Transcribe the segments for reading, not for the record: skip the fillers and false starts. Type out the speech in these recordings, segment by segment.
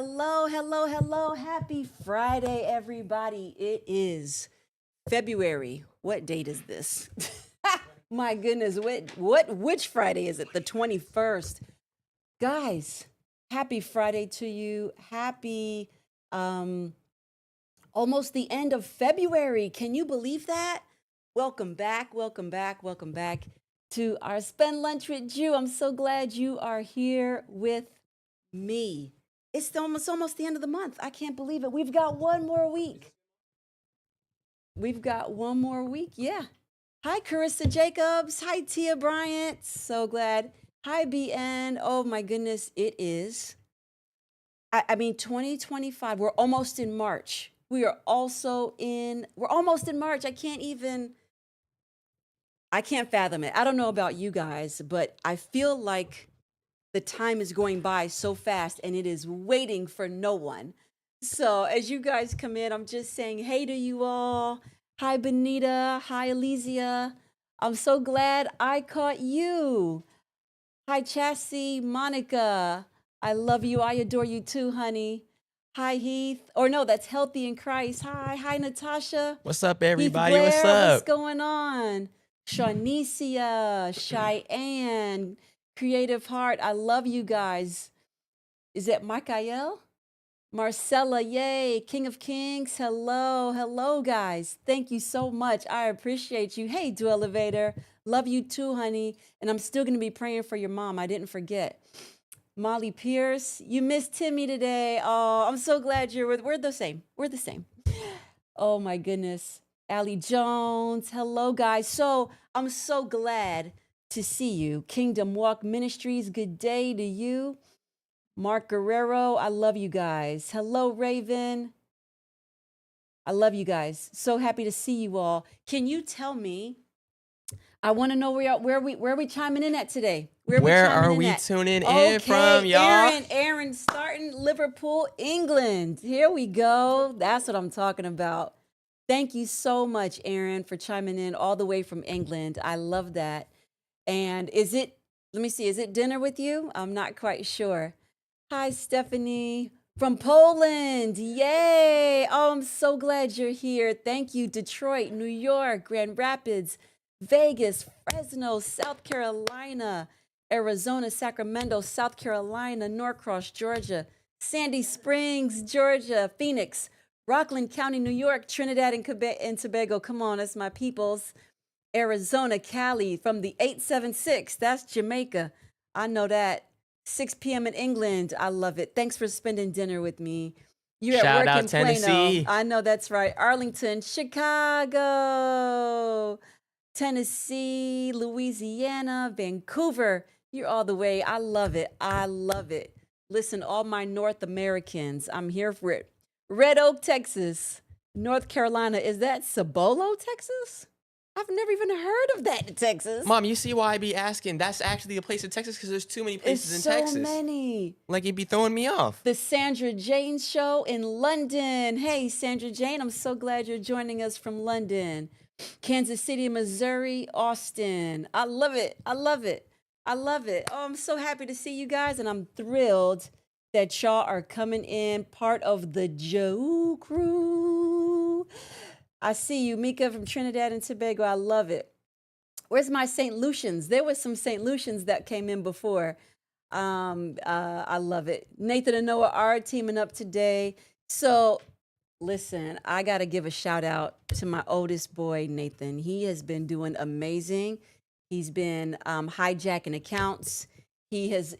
Hello, hello, hello. Happy Friday, everybody. It is February. What date is this? My goodness, which Friday is it? The 21st. Guys, happy Friday to you. Happy um almost the end of February. Can you believe that? Welcome back, welcome back, welcome back to our Spend Lunch with Jew. I'm so glad you are here with me. It's almost the end of the month. I can't believe it. We've got one more week. We've got one more week. Yeah. Hi, Carissa Jacobs. Hi, Tia Bryant. So glad. Hi, BN. Oh my goodness, it is. I mean, 2025. We're almost in March. We're almost in March. I can't fathom it. I don't know about you guys, but I feel like the time is going by so fast and it is waiting for no one. So as you guys come in, I'm just saying hey to you all. Hi, Benita. Hi, Elysia. I'm so glad I caught you. Hi, Chassie, Monica. I love you. I adore you too, honey. Hi, Heath. Or no, that's Healthy in Christ. Hi, Natasha. What's up, Heath everybody? Blair, What's up? what's going on? Shanicia, Cheyenne, Creative Heart. I love you guys. Is that Michael? Marcella, yay. King of Kings. Hello, guys. Thank you so much. I appreciate you. Hey, Do Elevator. Love you too, honey. And I'm still going to be praying for your mom. I didn't forget. Molly Pierce, you missed Timmy today. Oh, I'm so glad we're the same. We're the same. Oh my goodness. Allie Jones. Hello, guys. So I'm so glad to see you. Kingdom Walk Ministries, good day to you. Mark Guerrero, I love you guys. Hello, Raven. I love you guys. So happy to see you all. Can you tell me? I want to know where we chiming in at today. Where are we tuning in from, y'all? Aaron, starting Liverpool, England. Here we go. That's what I'm talking about. Thank you so much, Aaron, for chiming in all the way from England. I love that. And is it dinner with you? I'm not quite sure. Hi, Stephanie from Poland. Yay. Oh, I'm so glad you're here. Thank you, Detroit, New York, Grand Rapids, Vegas, Fresno, South Carolina, Arizona, Sacramento, South Carolina, Norcross, Georgia, Sandy Springs, Georgia, Phoenix, Rockland County, New York, Trinidad and Tobago. Come on, that's my peoples. Arizona, Cali, from the 876. That's Jamaica. I know that. 6 p.m. in England. I love it. Thanks for spending dinner with me. You're at work in Plano. Tennessee. I know that's right. Arlington, Chicago, Tennessee, Louisiana, Vancouver. You're all the way. I love it. I love it. Listen, all my North Americans, I'm here for it. Red Oak, Texas. North Carolina. Is that Cibolo, Texas? I've never even heard of that in Texas. Mom, you see why I be asking? That's actually a place in Texas because there's too many places in Texas. So many. Like, it'd be throwing me off. The Sandra Jane Show in London. Hey, Sandra Jane, I'm so glad you're joining us from London. Kansas City, Missouri, Austin. I love it. I love it. I love it. Oh, I'm so happy to see you guys, and I'm thrilled that y'all are coming in, part of the Joe crew. I see you, Mika from Trinidad and Tobago. I love it. Where's my St. Lucians? There was some St. Lucians that came in before. I love it. Nathan and Noah are teaming up today. So listen, I got to give a shout out to my oldest boy, Nathan. He has been doing amazing. He's been hijacking accounts. He is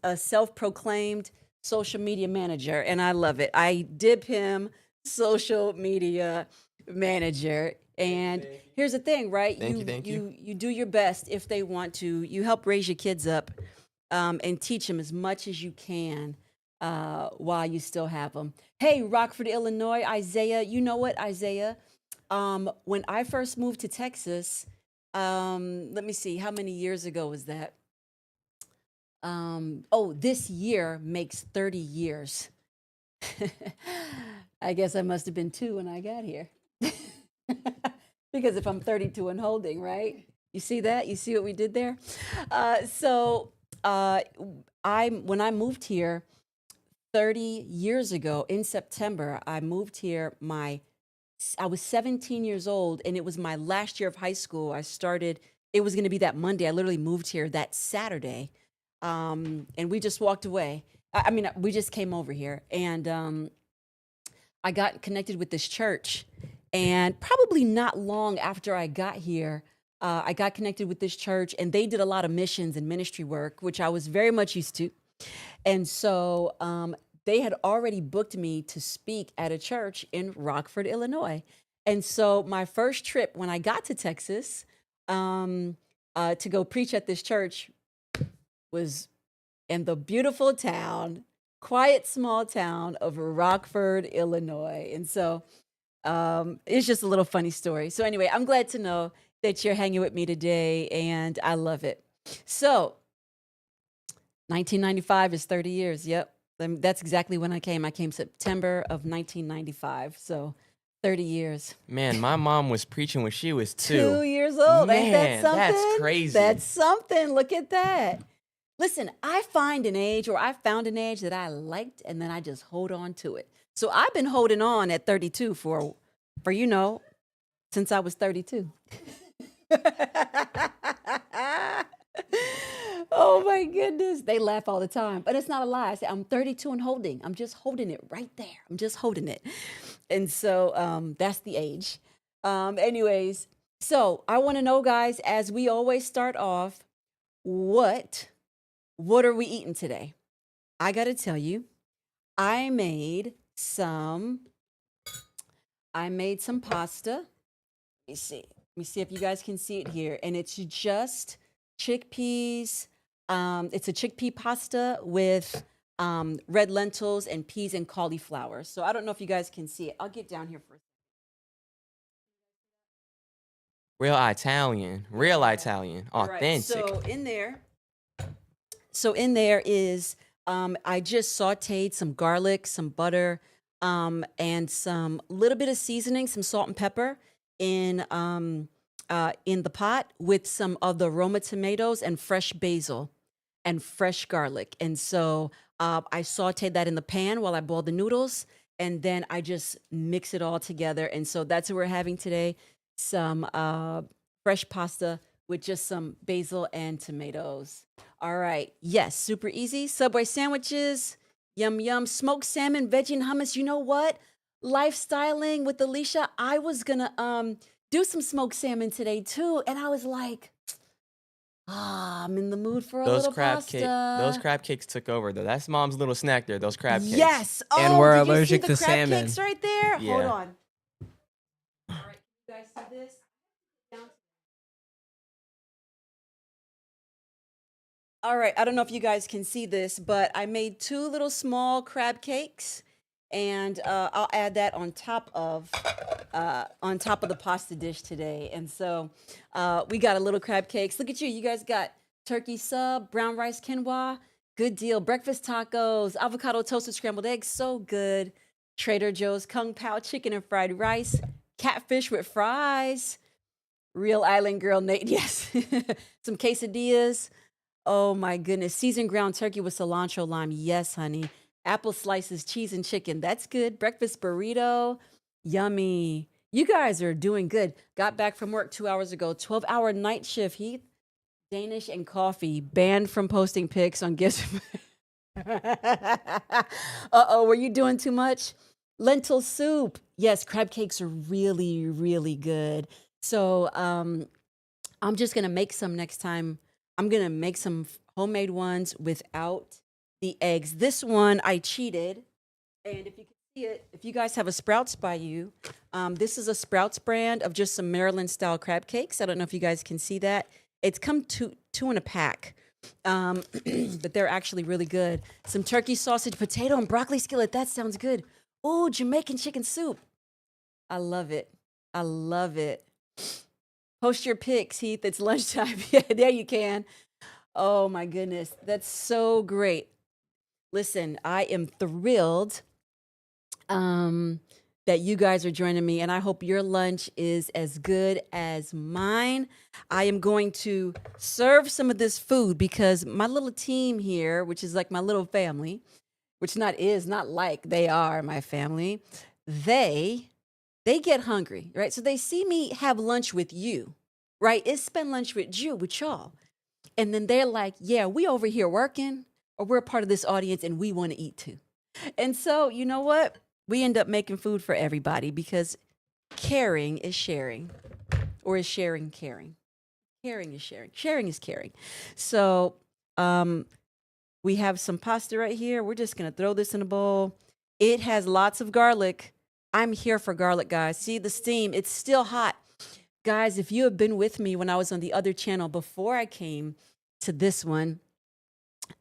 a self-proclaimed social media manager, and I love it. I dip him social media manager. And here's the thing, right? Thank you. You do your best if they want to. You help raise your kids up and teach them as much as you can while you still have them. Hey, Rockford, Illinois, Isaiah. You know what, Isaiah? When I first moved to Texas, let me see, how many years ago was that? This year makes 30 years. I guess I must have been 2 when I got here. Because if I'm 32 and holding, right? You see that? You see what we did there? When I moved here 30 years ago in September, I moved here. I was 17 years old, and it was my last year of high school. It was going to be that Monday. I literally moved here that Saturday. And we just walked away. I mean, we just came over here, and I got connected with this church. And probably not long after I got here, I got connected with this church, and they did a lot of missions and ministry work, which I was very much used to. And so they had already booked me to speak at a church in Rockford, Illinois. And so my first trip when I got to Texas to go preach at this church was in the beautiful town, quiet small town of Rockford, Illinois. And so it's just a little funny story. So anyway, I'm glad to know that you're hanging with me today, and I love it. So 1995 is 30 years. Yep. That's exactly when I came. I came September of 1995. So 30 years. Man, my mom was preaching when she was 2 years old. Ain't that Man, something? that's crazy. That's something. Look at that. Listen, I found an age that I liked, and then I just hold on to it. So I've been holding on at 32 for since I was 32. Oh my goodness. They laugh all the time, but it's not a lie. I say, I'm 32 and holding. I'm just holding it right there. I'm just holding it. And so that's the age. Anyways, so I want to know, guys, as we always start off, what are we eating today? I got to tell you, I made some pasta. Let me see. Let me see if you guys can see it here. And it's just chickpeas. It's a chickpea pasta with red lentils and peas and cauliflower. So I don't know if you guys can see it. I'll get down here for a second. Real Italian, All right. authentic. So in there is I just sautéed some garlic, some butter, and some little bit of seasoning, some salt and pepper in the pot with some of the Roma tomatoes and fresh basil and fresh garlic. And so I sauteed that in the pan while I boiled the noodles, and then I just mix it all together. And so that's what we're having today, some fresh pasta with just some basil and tomatoes. All right. Yes, super easy. Subway sandwiches, yum, yum. Smoked salmon, veggie, and hummus. You know what? Lifestyling with Alicia, I was going to do some smoked salmon today too. And I was like, I'm in the mood for a little pasta. Those crab cakes took over though. That's mom's little snack there. Those crab cakes. Yes. Oh, And we're did you allergic see the to crab salmon. cakes right there? Yeah. Hold on. All right, you guys see this? All right, I don't know if you guys can see this, but I made 2 little small crab cakes, and I'll add that on top of the pasta dish today. And so we got a little crab cakes. Look at you. You guys got turkey sub, brown rice quinoa. Good deal. Breakfast tacos, avocado toasted scrambled eggs. So good. Trader Joe's Kung Pao chicken and fried rice. Catfish with fries. Real Island Girl Nate. Yes. Some quesadillas. Oh my goodness. Seasoned ground turkey with cilantro lime. Yes, honey. Apple slices, cheese and chicken. That's good. Breakfast burrito. Yummy. You guys are doing good. Got back from work 2 hours ago. 12-hour night shift, Heath. Danish and coffee. Banned from posting pics on gifts. Uh-oh, were you doing too much? Lentil soup. Yes, crab cakes are really, really good. So I'm just going to make some next time. I'm going to make some homemade ones without the eggs. This one I cheated. And if you can see it, if you guys have a Sprouts by you, this is a Sprouts brand of just some Maryland style crab cakes. I don't know if you guys can see that. It's come two in a pack, but they're actually really good. Some turkey sausage, potato, and broccoli skillet. That sounds good. Oh, Jamaican chicken soup. I love it. I love it. Post your pics, Heath. It's lunchtime. Yeah, there you can. Oh my goodness. That's so great. Listen, I am thrilled that you guys are joining me, and I hope your lunch is as good as mine. I am going to serve some of this food because my little team here, which is like my little family, which not like, they are my family. They get hungry, right? So they see me have lunch with you, right? It's spend lunch with you, with y'all. And then they're like, yeah, we over here working, or we're part of this audience and we want to eat too. And so, you know what? We end up making food for everybody because caring is sharing, or is sharing caring? Caring is sharing. Sharing is caring. So, we have some pasta right here. We're just going to throw this in a bowl. It has lots of garlic. I'm here for garlic, guys. See the steam, it's still hot. Guys, if you have been with me when I was on the other channel before I came to this one,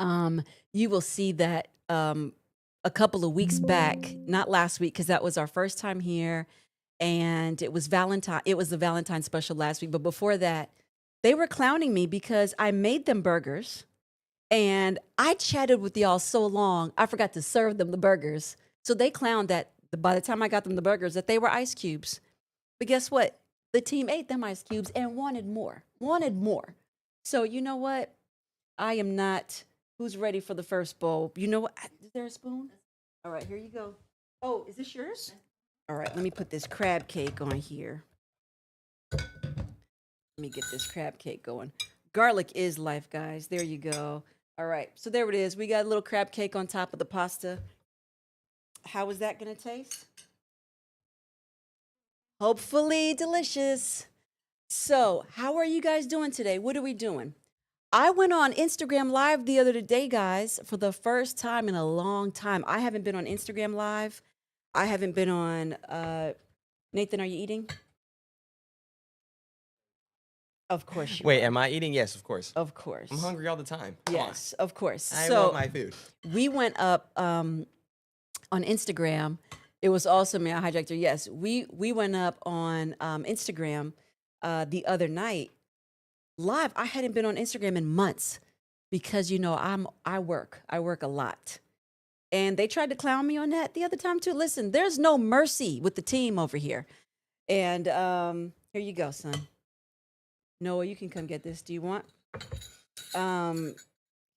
you will see that a couple of weeks back, not last week, because that was our first time here, and it was Valentine. It was the Valentine special last week, but before that, they were clowning me because I made them burgers, and I chatted with y'all so long, I forgot to serve them the burgers. So they clowned that by the time I got them the burgers, that they were ice cubes. But guess what? The team ate them ice cubes and wanted more, wanted more. So you know what? I am not. Who's ready for the first bowl? You know what? Is there a spoon? All right, here you go. Oh, is this yours? All right, let me put this crab cake on here. Let me get this crab cake going. Garlic is life, guys. There you go. All right, so there it is. We got a little crab cake on top of the pasta. How is that going to taste? Hopefully delicious. So, how are you guys doing today? What are we doing? I went on Instagram Live the other day, guys, for the first time in a long time. I haven't been on Instagram Live. I haven't been on. Nathan, are you eating? Of course you Wait, are. am I eating? Yes, of course. Of course. I'm hungry all the time. Come Yes, of course. on. I So want my food. we went up on Instagram. It was also me. I hijacked her. Yes, we went up on Instagram the other night live. I hadn't been on Instagram in months because you know I work a lot, and they tried to clown me on that the other time too. Listen, there's no mercy with the team over here, and here you go, son. Noah, you can come get this. Do you want?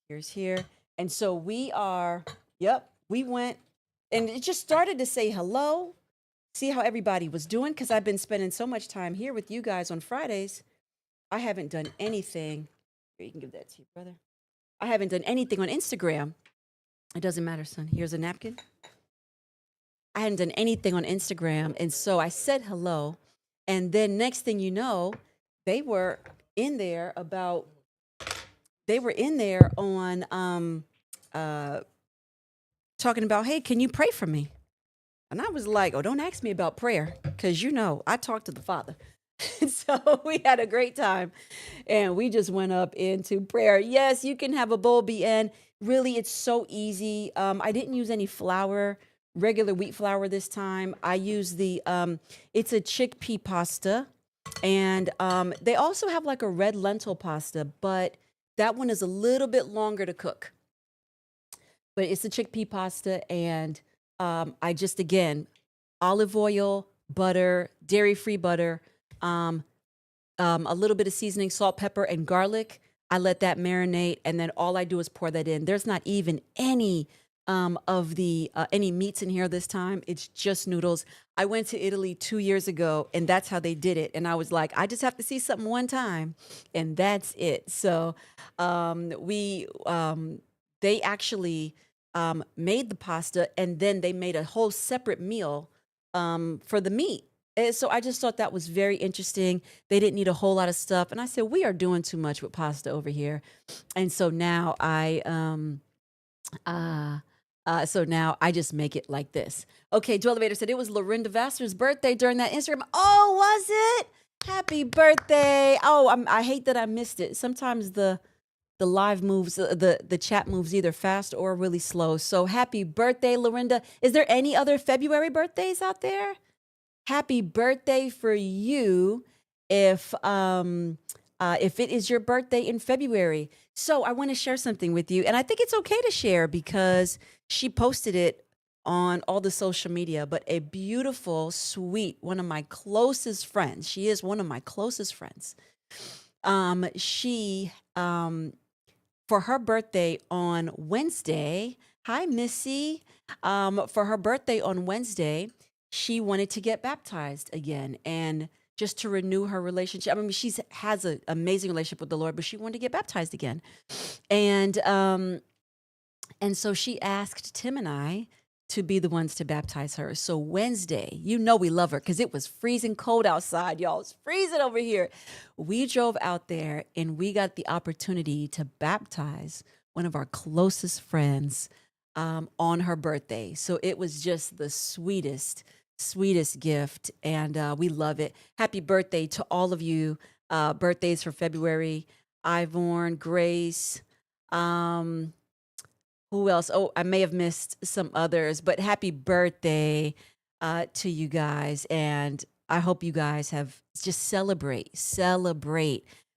Here's here, and so we are. Yep, we went, and it just started to say hello. See how everybody was doing because I've been spending so much time here with you guys on Fridays. I haven't done anything. Here, you can give that to your brother. I haven't done anything on Instagram. It doesn't matter, son. Here's a napkin. I hadn't done anything on Instagram. And so I said hello. And then next thing you know, they were in there on talking about, hey, can you pray for me? And I was like, oh, don't ask me about prayer, because you know, I talk to the Father. So we had a great time, and we just went up into prayer. Yes, you can have a bowl BN. Really, it's so easy. I didn't use any flour, regular wheat flour this time. I used it's a chickpea pasta, and they also have like a red lentil pasta, but that one is a little bit longer to cook. But it's a chickpea pasta, and I just, again, olive oil, butter, dairy-free butter, a little bit of seasoning, salt, pepper, and garlic. I let that marinate, and then all I do is pour that in. There's not even any any meats in here this time. It's just noodles. I went to Italy 2 years ago, and that's how they did it. And I was like, I just have to see something one time, and that's it. So they actually made the pasta, and then they made a whole separate meal for the meat. And so I just thought that was very interesting. They didn't need a whole lot of stuff. And I said, we are doing too much with pasta over here. And so now I just make it like this. Okay, Joe Elevator said it was Lorinda Vassar's birthday during that Instagram. Oh, was it? Happy birthday. Oh, I hate that I missed it. Sometimes the live moves, the chat moves either fast or really slow. So happy birthday, Lorinda. Is there any other February birthdays out there? Happy birthday for you if it is your birthday in February. So I want to share something with you, and I think it's okay to share because she posted it on all the social media, but a beautiful, sweet, one of my closest friends. She is one of my closest friends. She for her birthday on Wednesday, Hi, Missy. For her birthday on Wednesday, she wanted to get baptized again and just to renew her relationship. I mean, she's has an amazing relationship with the Lord, but she wanted to get baptized again. And so she asked Tim and I to be the ones to baptize her. So Wednesday, you know we love her because it was freezing cold outside, y'all. It's freezing over here. We drove out there and we got the opportunity to baptize one of our closest friends on her birthday. So it was just the sweetest gift, and we love it. Happy birthday to all of you. Birthdays for February: Ivorn, Grace. Um, who else? Oh, I may have missed some others, but happy birthday to you guys. And I hope you guys have just celebrate.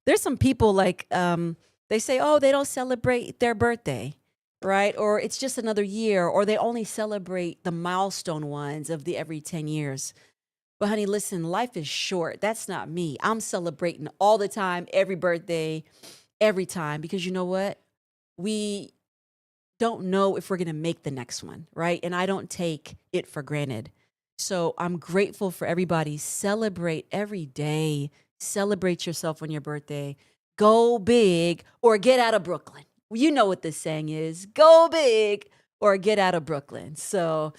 There's some people like, they say, oh, they don't celebrate their birthday, right? Or it's just another year, or they only celebrate the milestone ones of the every 10 years. But honey, listen, life is short. That's not me. I'm celebrating all the time, every birthday, every time, because you know what? We don't know if we're going to make the next one, right? And I don't take it for granted. So I'm grateful for everybody. Celebrate every day. Celebrate yourself on your birthday. Go big or get out of Brooklyn. You know what this saying is: go big or get out of Brooklyn. So,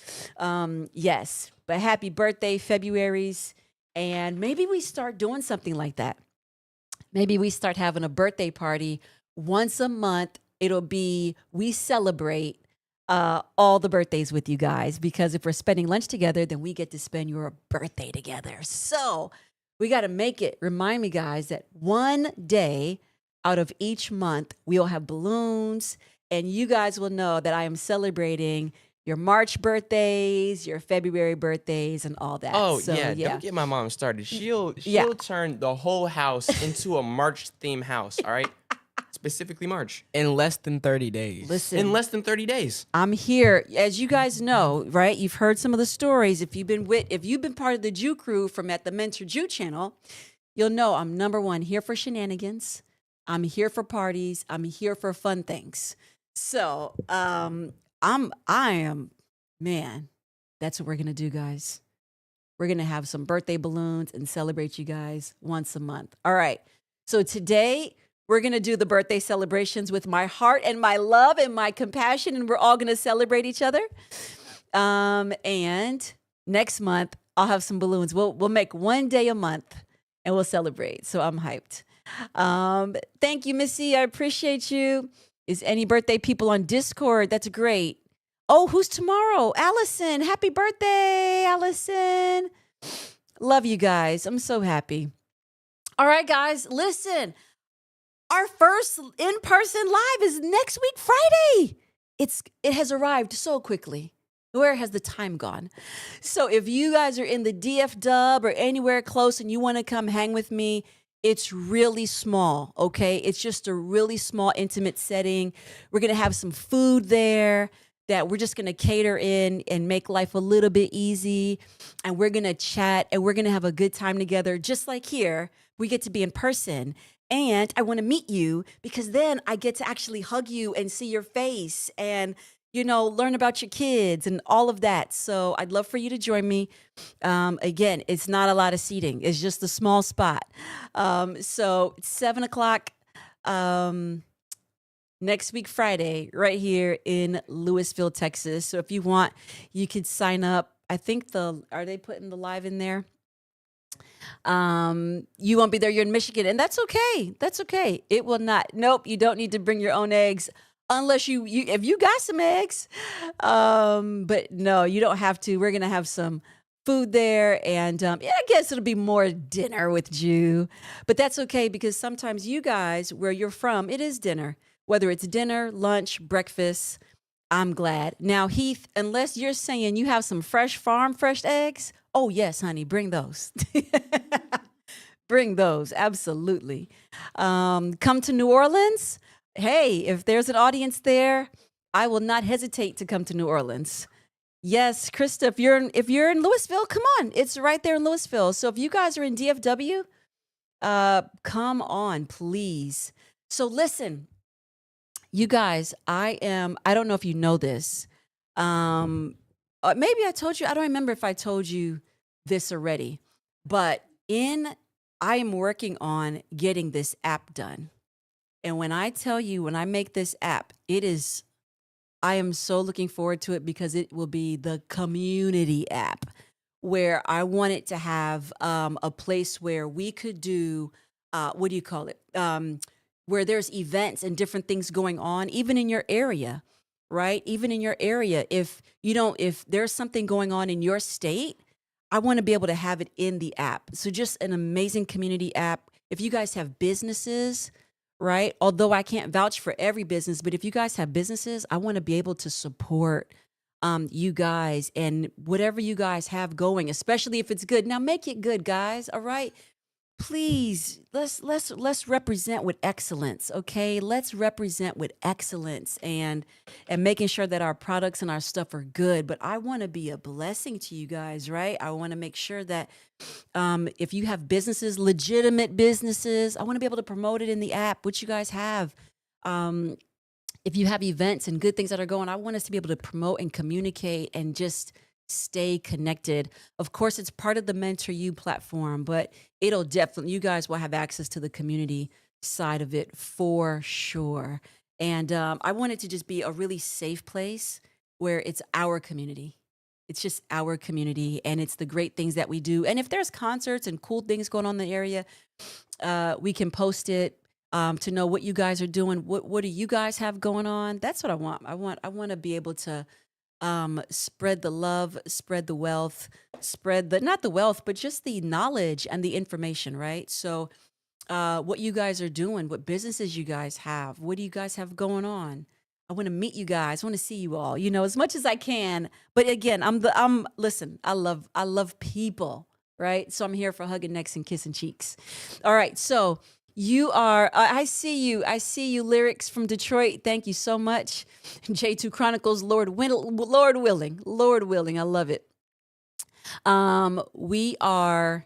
yes, but happy birthday, February's. And maybe we start doing something like that. Maybe we start having a birthday party once a month. It'll be, we celebrate all the birthdays with you guys, because if we're spending lunch together, then we get to spend your birthday together. So we got to make it. Remind me, guys, that one day out of each month, we'll have balloons, and you guys will know that I am celebrating your March birthdays, your February birthdays, and all that. Oh So, yeah, yeah. don't get my mom started. She'll Yeah. she'll turn the whole house into a March theme house. All right, specifically March In less than 30 days. Listen. in less than 30 days. I'm here, as you guys know, right? You've heard some of the stories. If you've been part of the Jew crew from at the Mentor Jew channel, you'll know I'm number one here for shenanigans. I'm here for parties. I'm here for fun things. So, man, that's what we're gonna do, guys. We're gonna have some birthday balloons and celebrate you guys once a month. All right. So today we're gonna do the birthday celebrations with my heart and my love and my compassion, and we're all gonna celebrate each other. And next month I'll have some balloons. We'll make one day a month and we'll celebrate. So I'm hyped. Thank you, Missy. I appreciate you. Is any birthday people on Discord? That's great. Oh, who's tomorrow? Allison. Happy birthday, Allison. Love you guys. I'm so happy. All right, guys, listen. Our first in-person live is next week, Friday. It has arrived so quickly. Where has the time gone? So if you guys are in the DF Dub or anywhere close and you want to come hang with me, it's really small, okay? It's just a really small, intimate setting. We're going to have some food there that we're just going to cater in and make life a little bit easy. And we're going to chat and we're going to have a good time together. Just like here, we get to be in person. And I want to meet you because then I get to actually hug you and see your face and, learn about your kids and all of that. So I'd love for you to join me. Again, it's not a lot of seating. It's just a small spot. So it's 7:00 next week, Friday, right here in Louisville, Texas. So if you want, you could sign up. I think are they putting the live in there? You won't be there. You're in Michigan, and that's okay. That's okay. It will not. Nope. You don't need to bring your own eggs unless if you got some eggs. But no, you don't have to. We're going to have some food there. And I guess it'll be more dinner with Jew, but that's okay because sometimes you guys, where you're from, it is dinner, whether it's dinner, lunch, breakfast. I'm glad. Now, Heath, unless you're saying you have some fresh eggs. Oh, yes, honey, bring those. Bring those. Absolutely. Come to New Orleans. Hey, if there's an audience there, I will not hesitate to come to New Orleans. Yes, Krista, if you're in Louisville, come on. It's right there in Louisville. So if you guys are in DFW, come on, please. So listen, You guys, I don't know if you know this. Um, Maybe I told you, I don't remember if I told you this already, but I am working on getting this app done. And when I tell you, when I make this app, I am so looking forward to it because it will be the community app where I want it to have a place where we could do, what do you call it? Where there's events and different things going on, even in your area, right? Even in your area. If there's something going on in your state, I want to be able to have it in the app. So just an amazing community app. If you guys have businesses, right? Although I can't vouch for every business, but if you guys have businesses, I want to be able to support you guys and whatever you guys have going, especially if it's good. Now make it good, guys. All right. Please, let's represent with excellence, okay? Let's represent with excellence and making sure that our products and our stuff are good. But I want to be a blessing to you guys, right? I want to make sure that if you have businesses, legitimate businesses, I want to be able to promote it in the app, which you guys have. Um, if you have events and good things that are going, I want us to be able to promote and communicate and just stay connected. Of course, it's part of the Mentor You platform, but it'll definitely, you guys will have access to the community side of it for sure. And I want it to just be a really safe place where it's our community. It's just our community and it's the great things that we do. And if there's concerts and cool things going on in the area, we can post it to know what you guys are doing. What do you guys have going on? That's what I want. I want to be able to spread the love, spread the wealth, spread the not the wealth, but just the knowledge and the information, right? So what you guys are doing, what businesses you guys have, what do you guys have going on? I want to meet you guys. I want to see you all, as much as I can. But again, listen, I love people, right? So I'm here for hugging necks and kissing cheeks. All right. So you are, I see you. I see you, Lyrics from Detroit. Thank you so much. J2 Chronicles, Lord willing. I love it. We are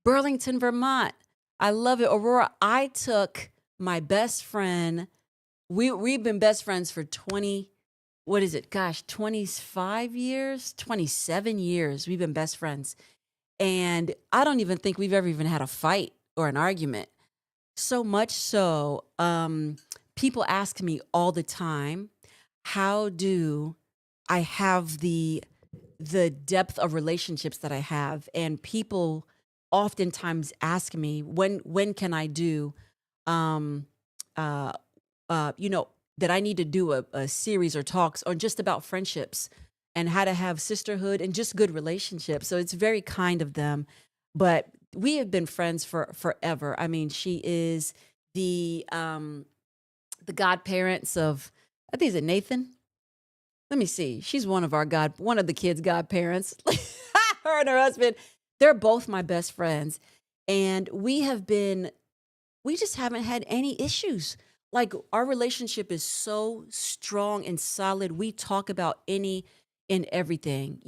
Burlington, Vermont. I love it. Aurora, I took my best friend. We've been best friends for 20, what is it? Gosh, 25 years, 27 years. We've been best friends. And I don't even think we've ever even had a fight or an argument. So much so, people ask me all the time, how do I have the depth of relationships that I have? And people oftentimes ask me, when can I do, um, uh, that I need to do a series or talks or just about friendships and how to have sisterhood and just good relationships. So it's very kind of them, but we have been friends for forever. I mean, she is the godparents of, I think, is it Nathan? Let me see. She's one of the kids' godparents. Her and her husband, they're both my best friends. And we just haven't had any issues. Like our relationship is so strong and solid. We talk about any and everything,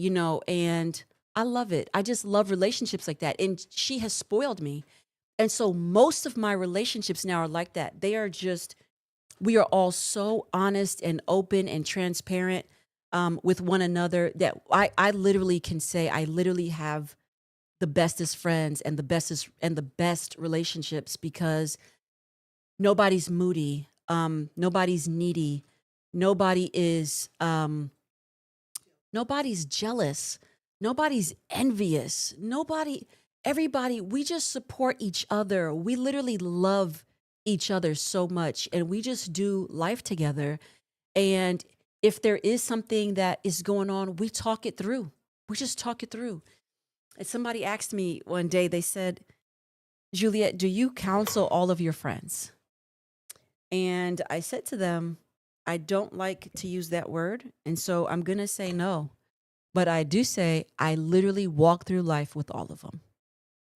and I love it. I just love relationships like that. And she has spoiled me. And so most of my relationships now are like that. We are all so honest and open and transparent with one another that I literally can say I literally have the bestest friends and the best relationships because nobody's moody, nobody's needy, nobody is nobody's jealous, nobody's envious, everybody, we just support each other. We literally love each other so much and we just do life together. And if there is something that is going on, we talk it through. We just talk it through. And somebody asked me one day, they said, Juliet, do you counsel all of your friends? And I said to them, I don't like to use that word. And so I'm going to say no. But I do say I literally walk through life with all of them.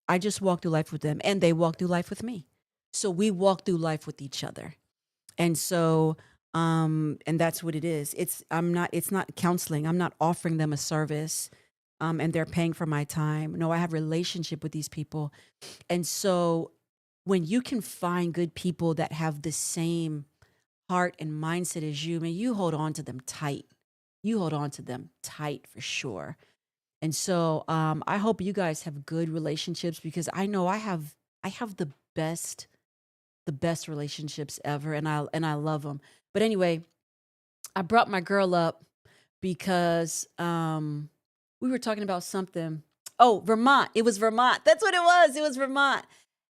I just walk through life with them and they walk through life with me. So we walk through life with each other. And so, and that's what it is. It's not counseling. I'm not offering them a service, and they're paying for my time. No, I have a relationship with these people. And so when you can find good people that have the same heart and mindset as you, man, you hold on to them tight. You hold on to them tight for sure. And so I hope you guys have good relationships because I know I have the best relationships ever, and I love them. But anyway, I brought my girl up because we were talking about something. Oh, Vermont. It was Vermont. That's what it was. It was Vermont.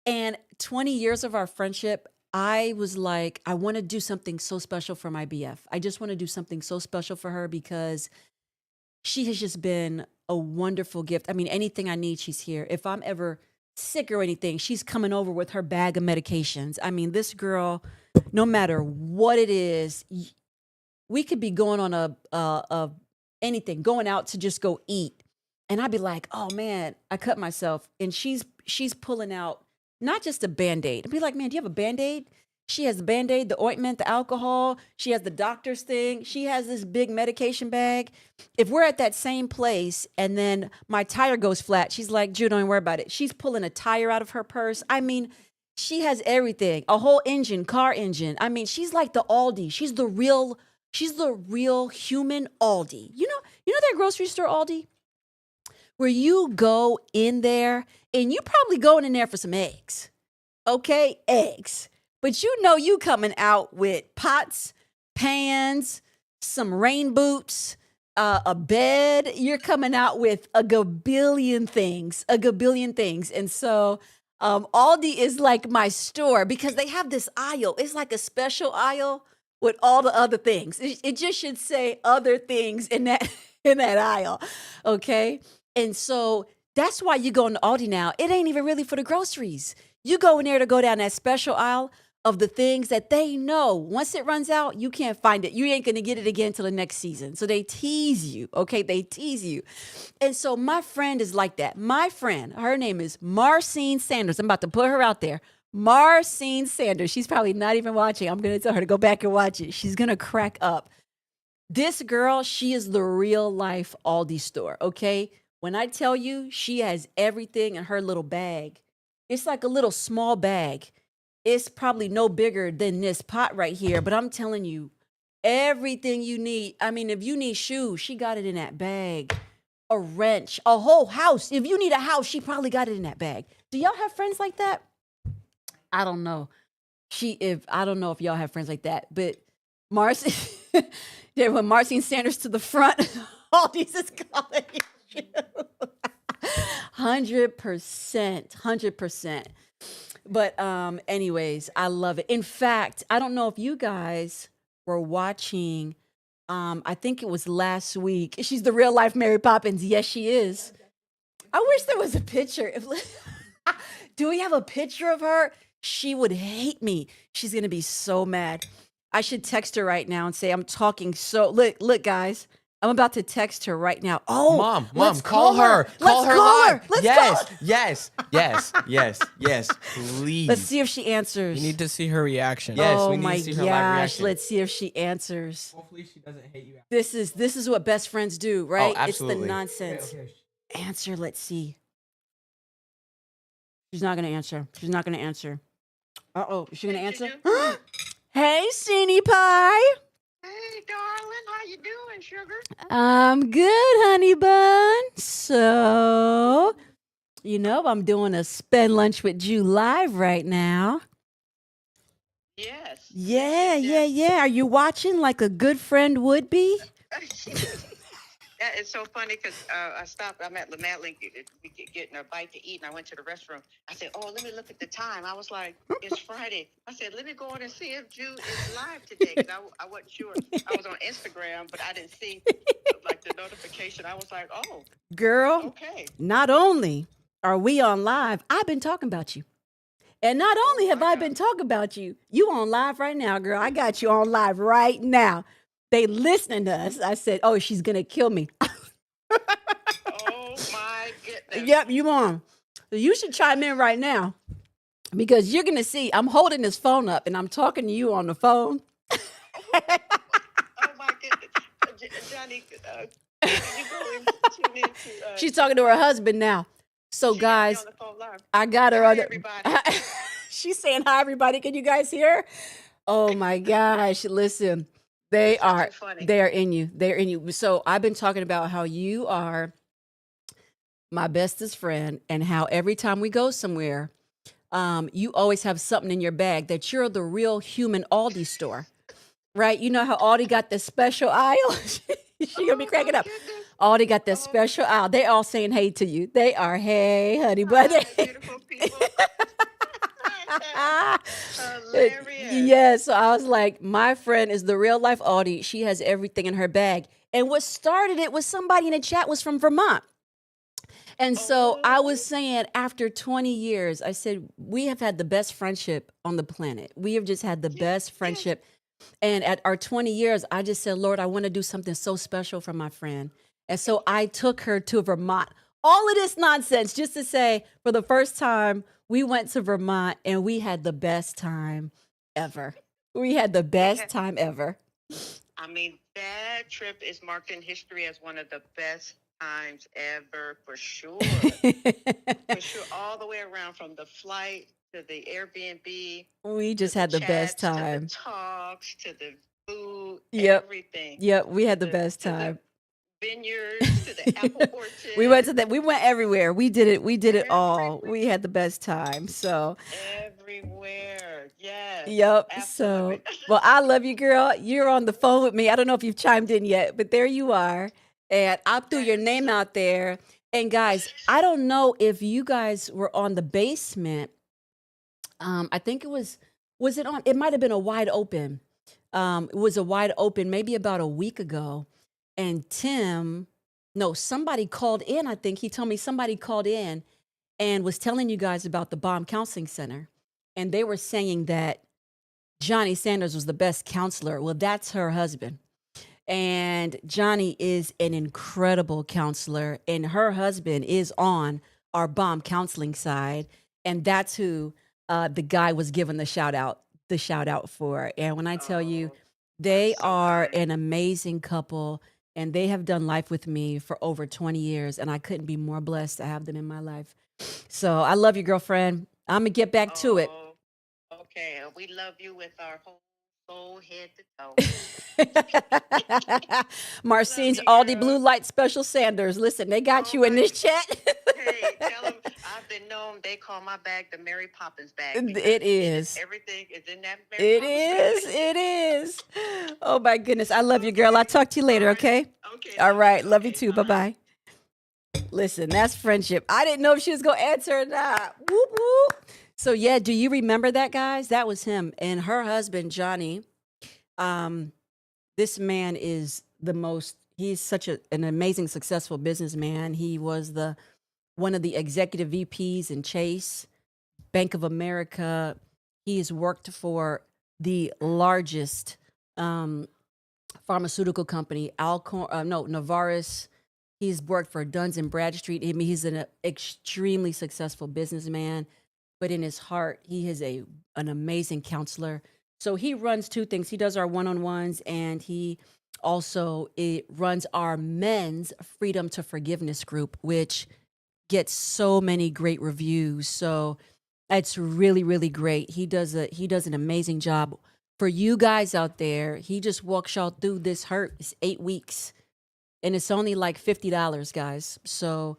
And 20 years of our friendship, I was like, I want to do something so special for my BF. I just want to do something so special for her because she has just been a wonderful gift. I mean, anything I need, she's here. If I'm ever sick or anything, she's coming over with her bag of medications. I mean, this girl, no matter what it is, we could be going on a anything, going out to just go eat. And I'd be like, oh man, I cut myself. And she's pulling out not just a Band-Aid. I'd be like, man, do you have a Band-Aid? She has the Band-Aid, the ointment, the alcohol. She has the doctor's thing. She has this big medication bag. If we're at that same place and then my tire goes flat, she's like, Drew, don't worry about it. She's pulling a tire out of her purse. I mean, she has everything, a whole engine, car engine. I mean, she's like the Aldi. She's the real human Aldi. You know that grocery store Aldi? Where you go in there and you probably going in there for some eggs. Okay, eggs. But you coming out with pots, pans, some rain boots, a bed. You're coming out with a gabillion things. And so Aldi is like my store because they have this aisle. It's like a special aisle with all the other things. It just should say other things in that in that aisle. Okay. And so that's why you go into Aldi now. It ain't even really for the groceries. You go in there to go down that special aisle of the things that they know. Once it runs out, you can't find it. You ain't going to get it again till the next season. So they tease you. Okay. They tease you. And so my friend is like that. My friend, her name is Marcine Sanders. I'm about to put her out there. Marcine Sanders. She's probably not even watching. I'm going to tell her to go back and watch it. She's going to crack up. This girl, she is the real life Aldi store. Okay. When I tell you she has everything in her little bag, it's like a little small bag. It's probably no bigger than this pot right here, but I'm telling you, everything you need. I mean, if you need shoes, she got it in that bag. A wrench, a whole house. If you need a house, she probably got it in that bag. Do y'all have friends like that? I don't know. I don't know if y'all have friends like that, but Marcy, when Marcine Sanders to the front, all these is calling you. 100%, 100%. But anyways, I love it. In fact, I don't know if you guys were watching, I think it was last week. She's the real life Mary Poppins. Yes, she is. I wish there was a picture. Do we have a picture of her? She would hate me. She's going to be so mad. I should text her right now and say, I'm talking so, look, guys. I'm about to text her right now. Oh, Mom, let's call her. Call her live. Let's yes, call her. yes. Please. Let's see if she answers. You need to see her reaction. Yes, oh we need my to see her live gosh. reaction. Let's see if she answers. Hopefully she doesn't hate you. This is what best friends do, right? It's the absolutely. nonsense. Answer, let's see. She's not going to answer. Uh-oh, is she going to answer? Hey, Sheenie Pie. Hey, darling, how you doing, sugar? I'm good, honey bun. So, I'm doing a Spend Lunch with Jew live right now. Yes. Yeah. Are you watching like a good friend would be? That is so funny because I'm at Madeline getting a bite to eat, and I went to the restroom. I said, oh, let me look at the time. I was like, it's Friday. I said, let me go on and see if Jew is live today because I wasn't sure. I was on Instagram, but I didn't see like the notification. I was like, oh, Girl, okay. not only are we on live, I've been talking about you. And not only have I been talking about you, you on live right now, girl. I got you on live right now. They listening to us. I said, oh, she's going to kill me. Oh, my goodness. Yep, you on. So you should chime in right now because you're going to see I'm holding this phone up and I'm talking to you on the phone. Oh, my goodness. Johnny, can you go and tune in to... She's talking to her husband now. So, she got me guys, on the phone live. I got her Hi, on the... everybody. She's saying hi, everybody. Can you guys hear her? Oh my gosh. Listen, It's just too funny. they are in you. They're in you. So I've been talking about how you are my bestest friend and how every time we go somewhere, you always have something in your bag that you're the real human Aldi store, right? You know how Aldi got the special aisle? She gonna be Oh my cracking up. goodness. Aldi got that Oh my special aisle. They all saying hey to you. They are, hey, honey, but hi, beautiful people. Hilarious. yeah, so I was like, my friend is the real life Aldi. She has everything in her bag. And what started it was somebody in the chat was from Vermont. And so I was Oh, saying, after 20 years, I said, we have had the best friendship on the planet. We have just had the yeah, best yeah. friendship. And at our 20 years, I just said, Lord, I want to do something so special for my friend. And so I took her to Vermont. All of this nonsense just to say, for the first time, we went to Vermont and we had the best time ever. We had the It best ha- time ever. I mean, that trip is marked in history as one of the best times ever, for sure. For sure, all the way around from the flight to the Airbnb We to just the had the best chats to the time. talks to the food, Yep. everything Yep. We to had the the best to the time. vineyards to the apple We went orchard, to that. We went everywhere. We did it. We did it all. everywhere, We had the best time. So, everywhere. Yes, yep. absolutely. So, well, I love you, girl. You're on the phone with me. I don't know if you've chimed in yet, but there you are. And I threw That your is name so. out there. And guys, I don't know if you guys were on the basement. I think was it on? It might have been a wide open. It was a wide open maybe about a week ago. And Tim, no, somebody called in. I think he told me somebody called in and was telling you guys about the Balm Counseling Center. And they were saying that Johnny Sanders was the best counselor. Well, that's her husband. And Johnny is an incredible counselor. And her husband is on our Balm counseling side. And that's who the guy was given the shout out for. And when I tell you, Oh, that's they so are kind. an amazing couple and they have done life with me for over 20 years. And I couldn't be more blessed to have them in my life. So I love you, girlfriend. I'm gonna get back to it. Oh, okay. We love you with our whole soul, head to toe. Love Marcine's you, Aldi girl. Blue Light Special Sanders. Listen, they got Oh you in my. this chat. Hey, tell them I've been known. They call my bag the Mary Poppins bag It because it is is. everything is in that Mary It Poppins bag. is. It is. Oh my goodness. I love you, girl. I'll Okay. talk to you All later, right. okay? Okay. All Love you. right. Love you Okay. too. Bye Bye. bye. Listen, that's friendship. I didn't know if she was going to answer or not. Whoop, whoop. So, yeah, do you remember that, guys? That was him. And her husband, Johnny, um, this man is he's such an amazing, successful businessman. He was one of the executive VPs in Chase, Bank of America. He has worked for the largest um, pharmaceutical company, Alcor, no, Novartis. He's worked for Duns and Bradstreet. I mean, he's an extremely successful businessman, but in his heart, he is an amazing counselor. So he runs two things. He does our one-on-ones, and he also runs our men's Freedom to Forgiveness group, which gets so many great reviews. So it's really, really great. He does an amazing job. For you guys out there, he just walks y'all through this hurt. It's 8 weeks. And it's only like $50, guys. So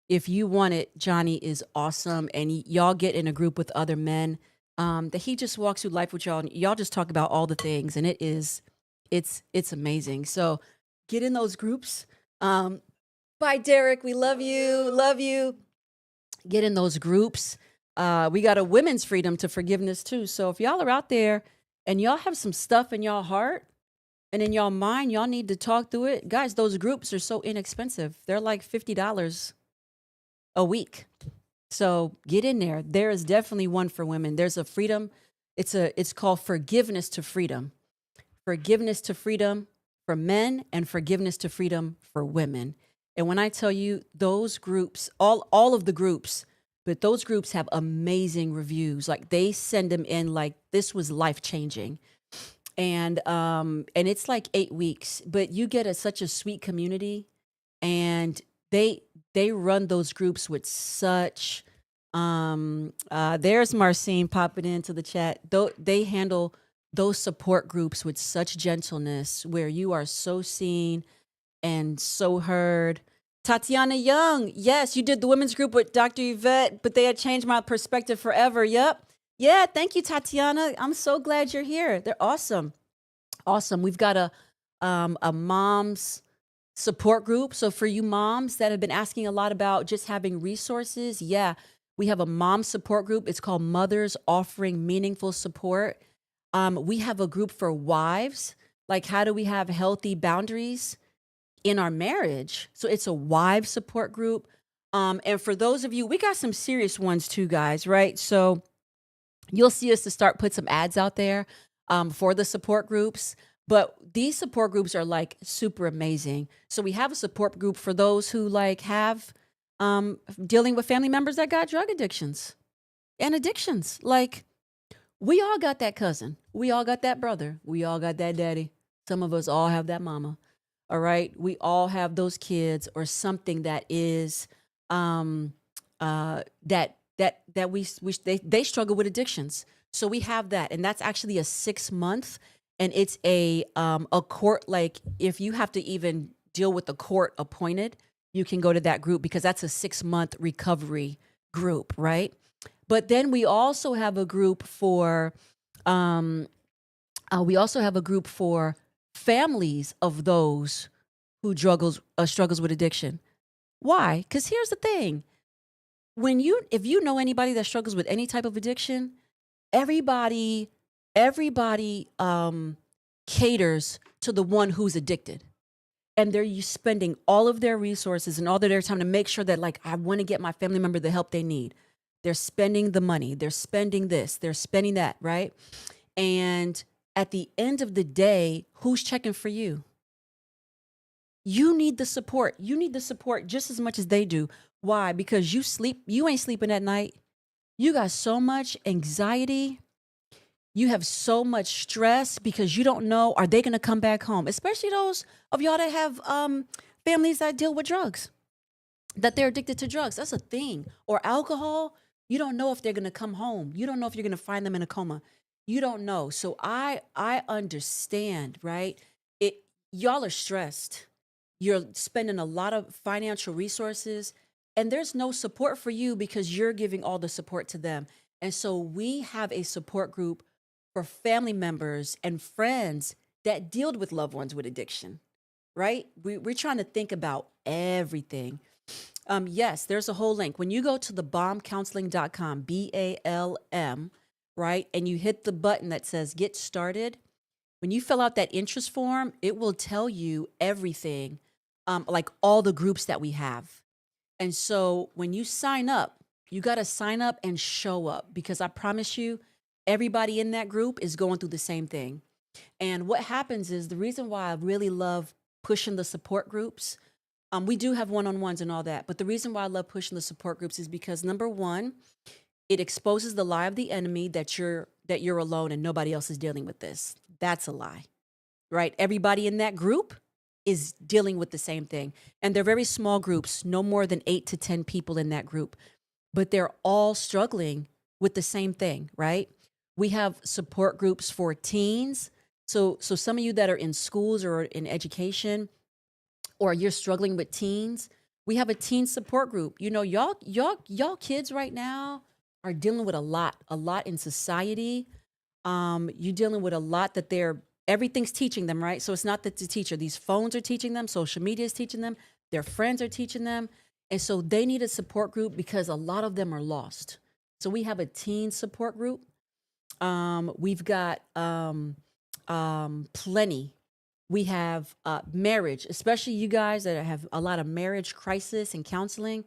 if you want it, Johnny is awesome. And y'all get in a group with other men. That he just walks through life with y'all and y'all just talk about all the things. And it's amazing. So get in those groups. Bye, Derek. We love Love you. you. Love you. Get in those groups. We got a women's freedom to forgiveness too. So if y'all are out there and y'all have some stuff in y'all heart and in y'all mind, y'all need to talk through it. Guys, those groups are so inexpensive. They're like $50 a week. So get in there. There is definitely one for women. There's a freedom. It's called Forgiveness to Freedom. Forgiveness to Freedom for men and Forgiveness to Freedom for women. And when I tell you those groups, all of the groups, but those groups have amazing reviews. Like they send them in like this was life changing. And it's like 8 weeks, but you get such a sweet community, and they run those groups with such there's Marcine popping into the chat. Though they handle those support groups with such gentleness where you are so seen and so heard. Tatiana Young, yes, you did the women's group with Dr. Yvette, but they had changed my perspective forever. Yep. Yeah, thank you, Tatiana. I'm so glad you're here. They're awesome. Awesome. We've got a mom's support group. So for you moms that have been asking a lot about just having resources, yeah, we have a mom support group. It's called Mothers Offering Meaningful Support. We have a group for wives, like how do we have healthy boundaries in our marriage? So it's a wives support group. And for those of you, we got some serious ones too, guys, right? So you'll see us to start put some ads out there for the support groups. But these support groups are like super amazing. So we have a support group for those who like have dealing with family members that got drug addictions and addictions. Like we all got that cousin. We all got that brother. We all got that daddy. Some of us all have that mama. All right. We all have those kids or something that is that we they struggle with addictions. So we have that, and that's actually a 6-month, and it's a court, like if you have to even deal with the court appointed, you can go to that group because that's a 6-month recovery group, right? But then we also have a group for families of those who struggles with addiction. Why? Because here's the thing: if you know anybody that struggles with any type of addiction, everybody caters to the one who's addicted, and they're spending all of their resources and all of their time to make sure that, like, I want to get my family member the help they need. They're spending the money, they're spending this, they're spending that, right? And at the end of the day, who's checking for you? You need the support. You need the support just as much as they do. Why? Because you ain't sleeping at night. You got so much anxiety. You have so much stress because you don't know, are they going to come back home? Especially those of y'all that have families that deal with drugs, that they're addicted to drugs. That's a thing. Or alcohol. You don't know if they're going to come home. You don't know if you're going to find them in a coma. You don't know. So I understand, right? Y'all are stressed. You're spending a lot of financial resources, and there's no support for you because you're giving all the support to them. And so we have a support group for family members and friends that deal with loved ones with addiction, right? We're trying to think about everything. Yes, there's a whole link. When you go to the balmcounseling.com, BALM, right? And you hit the button that says get started. When you fill out that interest form, it will tell you everything, like all the groups that we have. And so when you sign up, you got to sign up and show up, because I promise you, everybody in that group is going through the same thing. And what happens is, the reason why I really love pushing the support groups, we do have one-on-ones and all that, but the reason why I love pushing the support groups is because, number one, it exposes the lie of the enemy that you're alone and nobody else is dealing with this. That's a lie, right? Everybody in that group is dealing with the same thing. And they're very small groups, no more than 8 to 10 people in that group, but they're all struggling with the same thing, right? We have support groups for teens. So some of you that are in schools or in education, or you're struggling with teens, we have a teen support group. You know, y'all kids right now are dealing with a lot in society. You're dealing with a lot that everything's teaching them, right? So it's not that the teacher, these phones are teaching them, social media is teaching them, their friends are teaching them. And so they need a support group because a lot of them are lost. So we have a teen support group. We've got plenty. We have marriage, especially you guys that have a lot of marriage crisis and counseling.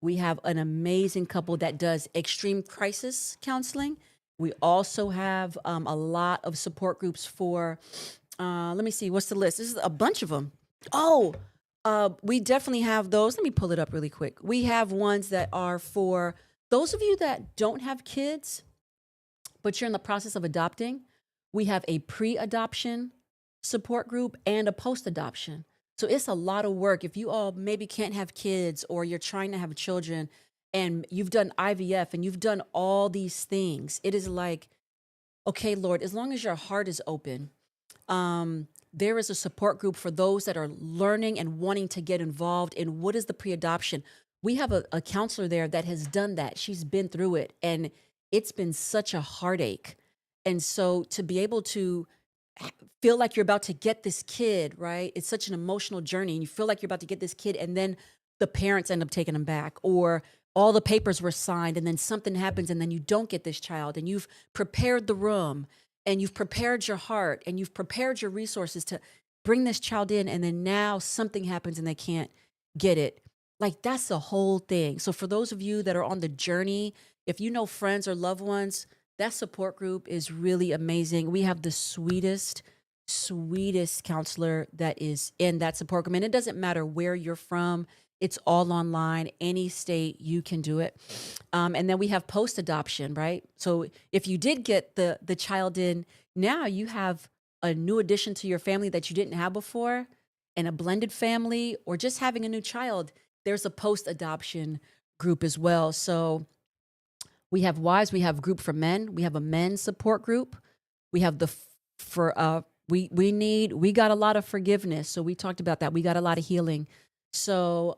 We have an amazing couple that does extreme crisis counseling. We also have a lot of support groups for, let me see, what's the list? This is a bunch of them. Oh, we definitely have those. Let me pull it up really quick. We have ones that are for those of you that don't have kids, but you're in the process of adopting. We have a pre-adoption support group and a post-adoption. So it's a lot of work. If you all maybe can't have kids, or you're trying to have children and you've done IVF and you've done all these things, it is like okay, Lord, as long as your heart is open, there is a support group for those that are learning and wanting to get involved in what is the pre-adoption. We have a counselor there that has done that. She's been through it, and it's been such a heartache. And so to be able to feel like you're about to get this kid, right? It's such an emotional journey, and you feel like you're about to get this kid, and then the parents end up taking them back, or all the papers were signed, and then something happens, and then you don't get this child, and you've prepared the room, and you've prepared your heart, and you've prepared your resources to bring this child in, and then now something happens and they can't get it. Like, that's the whole thing. So for those of you that are on the journey, if you know friends or loved ones, that support group is really amazing. We have the sweetest counselor that is in that support group. And it doesn't matter where you're from, it's all online, any state, you can do it. And then we have post adoption, right? So if you did get the child in, now you have a new addition to your family that you didn't have before, and a blended family, or just having a new child. There's a post adoption group as well. So we have wives, we have a group for men, we have a men's support group. We have we got a lot of forgiveness. So we talked about that. We got a lot of healing. So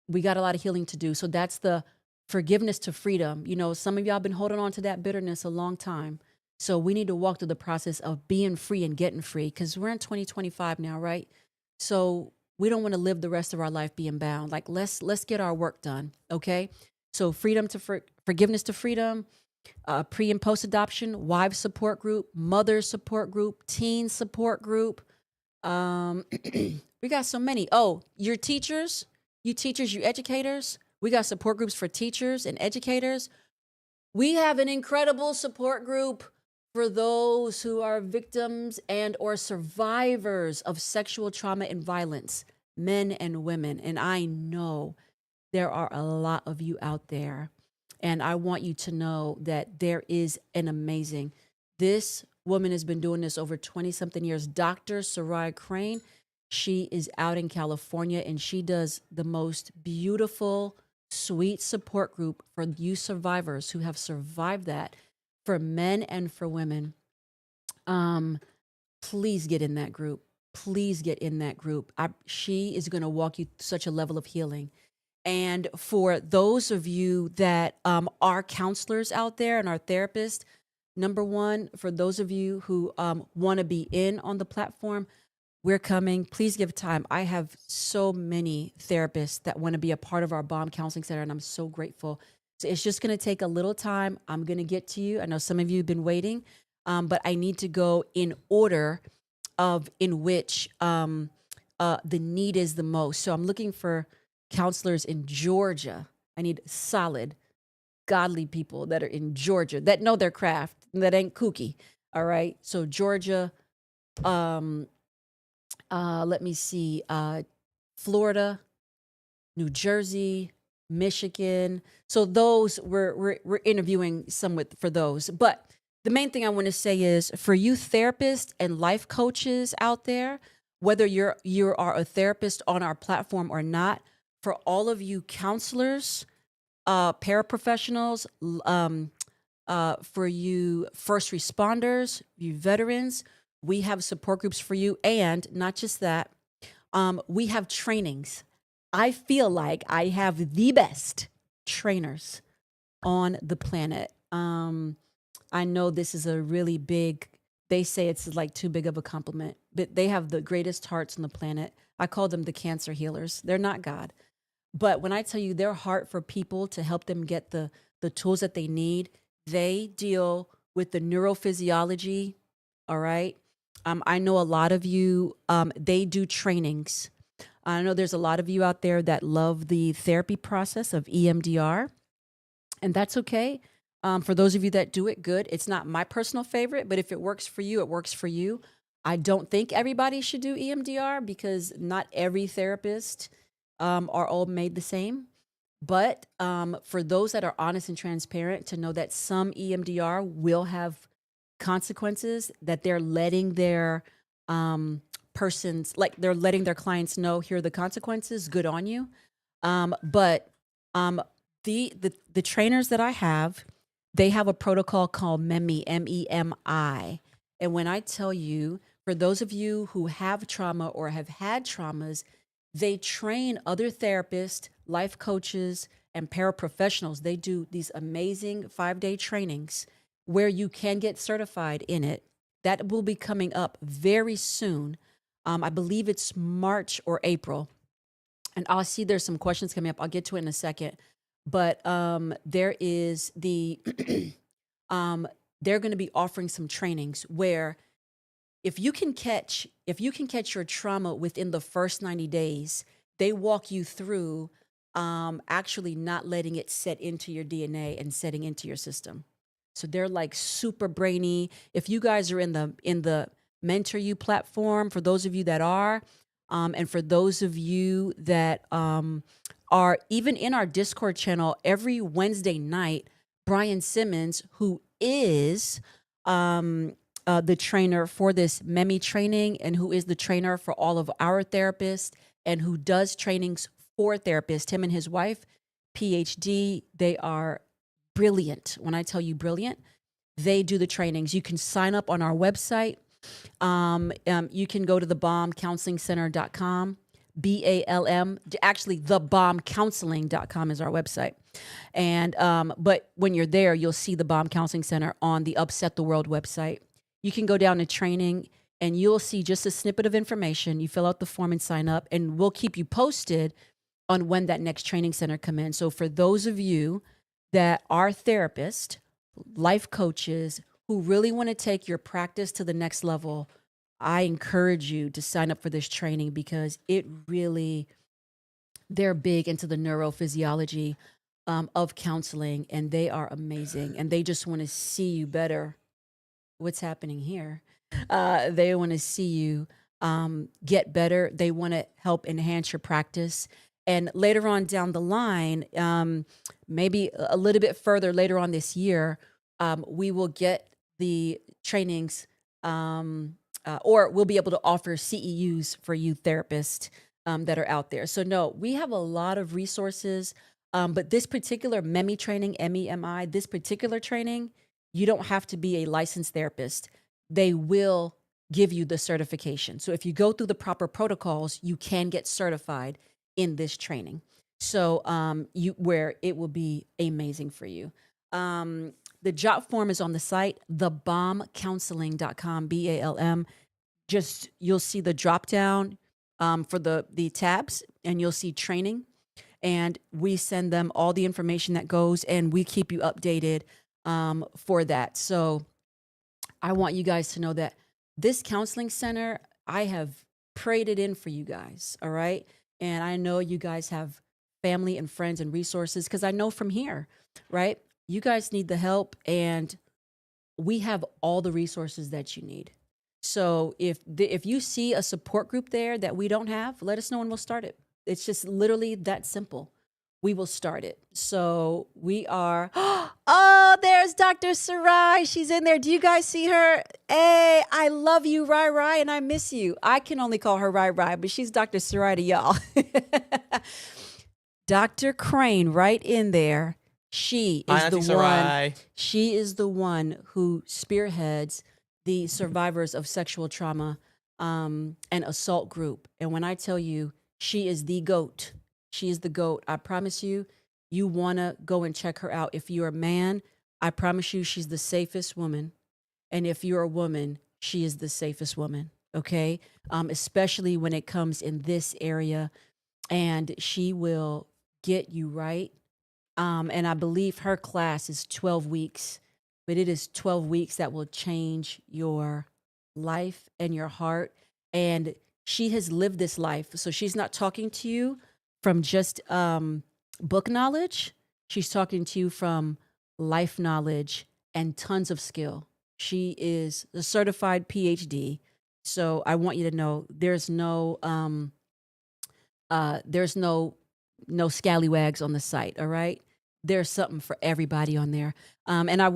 we got a lot of healing to do. So that's the forgiveness to freedom. You know, some of y'all been holding on to that bitterness a long time. So we need to walk through the process of being free and getting free, because we're in 2025 now, right? So we don't want to live the rest of our life being bound. Like, let's get our work done, okay? So freedom to forgiveness to freedom, pre and post adoption, wives support group, mother support group, teen support group. We got so many. Oh, your teachers, you educators. We got support groups for teachers and educators. We have an incredible support group for those who are victims and or survivors of sexual trauma and violence, men and women. And I know there are a lot of you out there. And I want you to know that there is an amazing, this woman has been doing this over 20 something years. Dr. Sarai Crane, she is out in California, and she does the most beautiful, sweet support group for you survivors who have survived that, for men and for women. Please get in that group. Please get in that group. She is going to walk you through such a level of healing. And for those of you that are counselors out there and are therapists, number one, for those of you who want to be in on the platform, we're coming. Please give time. I have so many therapists that want to be a part of our Balm Counseling Center, and I'm so grateful. So it's just going to take a little time. I'm going to get to you. I know some of you have been waiting, but I need to go in order of in which the need is the most. So I'm looking for counselors in Georgia. I need solid, godly people that are in Georgia that know their craft, that ain't kooky. All right. So Georgia, let me see, Florida, New Jersey, Michigan. So those we're interviewing some for those. But the main thing I want to say is, for you therapists and life coaches out there, whether you are a therapist on our platform or not, for all of you counselors, paraprofessionals, for you first responders, you veterans, we have support groups for you. And not just that, we have trainings. I feel like I have the best trainers on the planet. I know this is a really big, they say it's like too big of a compliment, but they have the greatest hearts on the planet. I call them the cancer healers. They're not God. But when I tell you their heart for people to help them get the tools that they need, they deal with the neurophysiology. All right. I know a lot of you, they do trainings. I know there's a lot of you out there that love the therapy process of EMDR, and that's okay. For those of you that do it, good. It's not my personal favorite, but if it works for you, it works for you. I don't think everybody should do EMDR, because not every therapist are all made the same. But for those that are honest and transparent, to know that some EMDR will have consequences, that they're letting their they're letting their clients know, here are the consequences, good on you. But the trainers that I have, They have a protocol called MEMI, MEMI. And when I tell you, for those of you who have trauma or have had traumas, they train other therapists, life coaches, and paraprofessionals. They do these amazing 5-day trainings where you can get certified in it. That will be coming up very soon. I believe it's March or April. And I'll see there's some questions coming up. I'll get to it in a second. But there is the they're going to be offering some trainings where if you can catch your trauma within the first 90 days, they walk you through actually not letting it set into your DNA and setting into your system. So they're like super brainy. If you guys are in the Mentor You platform, for those of you that are, and for those of you that are even in our Discord channel, every Wednesday night, Brian Simmons, who is the trainer for this MEMI training and who is the trainer for all of our therapists and who does trainings for therapists, him and his wife, PhD, they are brilliant. When I tell you brilliant, they do the trainings. You can sign up on our website. You can go to the balmcounselingcenter.com, BALM, actually thebalmcounseling.com is our website. And, but when you're there, you'll see the Balm Counseling Center on the Upset the World website. You can go down to training and you'll see just a snippet of information. You fill out the form and sign up, and we'll keep you posted on when that next training center come in. So for those of you that are therapists, life coaches who really want to take your practice to the next level, I encourage you to sign up for this training because they're big into the neurophysiology of counseling, and they are amazing, and they just want to see you better. What's happening here? They want to see you get better. They want to help enhance your practice. And later on down the line, maybe a little bit further later on this year, we will get the trainings or we'll be able to offer CEUs for you therapists that are out there. So no, we have a lot of resources, but this particular MEMI training, MEMI, this particular training, you don't have to be a licensed therapist. They will give you the certification. So if you go through the proper protocols, you can get certified in this training. So where it will be amazing for you. The job form is on the site, thebalmcounseling.com, BALM. Just you'll see the drop down for the tabs, and you'll see training. And we send them all the information that goes, and we keep you updated for that. So I want you guys to know that this counseling center, I have prayed it in for you guys, all right? And I know you guys have family and friends and resources because I know from here, right? You guys need the help, and we have all the resources that you need. So if you see a support group there that we don't have, let us know and we'll start it. It's just literally that simple. We will start it. So we are, oh, there's Dr. Sarai. She's in there. Do you guys see her? Hey, I love you, Rai, and I miss you. I can only call her Rai, but she's Dr. Sarai to y'all. Dr. Crane right in there. She is the one. She is the one who spearheads the survivors of sexual trauma and assault group. And when I tell you, she is the GOAT. She is the GOAT. I promise you, you want to go and check her out. If you're a man, I promise you she's the safest woman. And if you're a woman, she is the safest woman, okay? Especially when it comes in this area. And she will get you right. And I believe her class is 12 weeks, but it is 12 weeks that will change your life and your heart. And she has lived this life. So she's not talking to you from just book knowledge. She's talking to you from life knowledge and tons of skill. She is a certified PhD. So I want you to know there's no scallywags on the site. All right. There's something for everybody on there. And I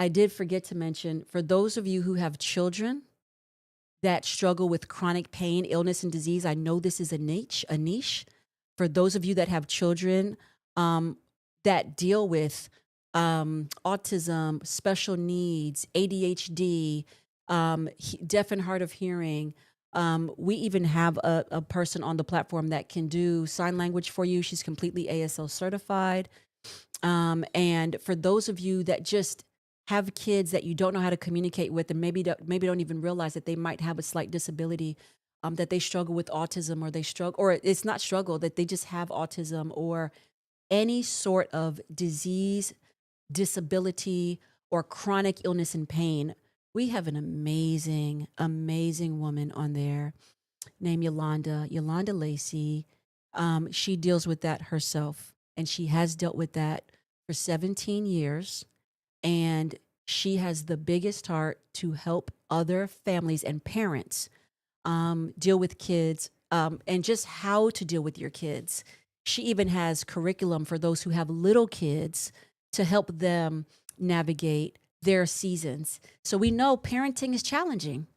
did forget to mention, for those of you who have children that struggle with chronic pain, illness, and disease, I know this is a niche. For those of you that have children that deal with autism, special needs, ADHD, deaf and hard of hearing. We even have a person on the platform that can do sign language for you. She's completely ASL certified. And for those of you that just have kids that you don't know how to communicate with, and maybe don't even realize that they might have a slight disability, that they struggle with autism, or they struggle, or it's not struggle, that they just have autism or any sort of disease, disability, or chronic illness and pain. We have an amazing, amazing woman on there named Yolanda Lacey. She deals with that herself, and she has dealt with that for 17 years. And she has the biggest heart to help other families and parents deal with kids, and just how to deal with your kids. She even has curriculum for those who have little kids to help them navigate their seasons. So we know parenting is challenging,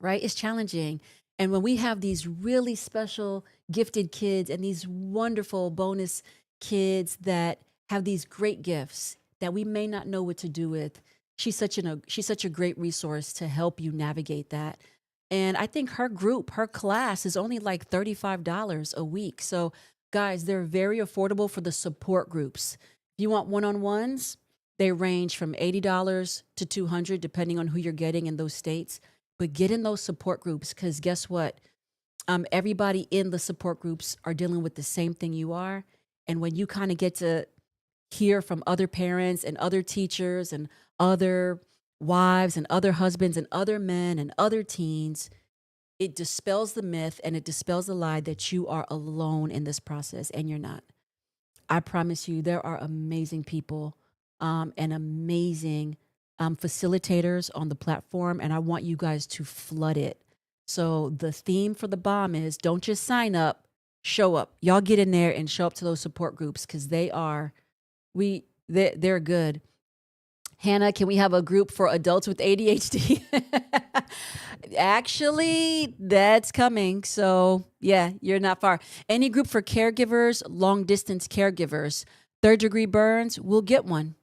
right? It's challenging. And when we have these really special, gifted kids and these wonderful bonus kids that have these great gifts that we may not know what to do with, she's such a great resource to help you navigate that. And I think her class is only like $35 a week. So guys, they're very affordable for the support groups. If you want one-on-ones, they range from $80 to $200, depending on who you're getting in those states. But get in those support groups, because guess what? Everybody in the support groups are dealing with the same thing you are. And when you kind of get to hear from other parents and other teachers and other wives and other husbands and other men and other teens, it dispels the myth and it dispels the lie that you are alone in this process, and you're not. I promise you, there are amazing people, and amazing facilitators on the platform, and I want you guys to flood it. So the theme for the Balm is don't just sign up, show up. Y'all get in there and show up to those support groups, because they're good. Hannah, can we have a group for adults with ADHD? Actually, that's coming. So, yeah, you're not far. Any group for caregivers, long distance caregivers, third degree burns, we'll get one.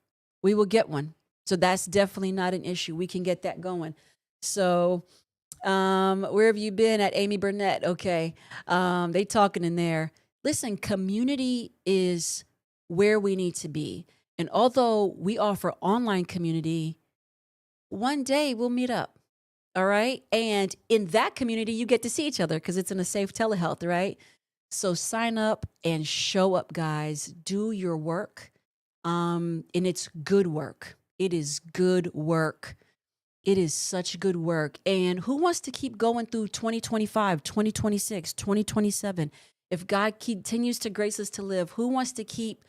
We will get one. So, that's definitely not an issue. We can get that going. So, where have you been at Amy Burnett? Okay. They talking in there. Listen, community is where we need to be. And although we offer online community, one day we'll meet up. All right. And in that community, you get to see each other because it's in a safe telehealth, right? So sign up and show up, guys. Do your work. And it's good work. It is good work. It is such good work. And who wants to keep going through 2025, 2026, 2027? If God continues to grace us to live, who wants to keep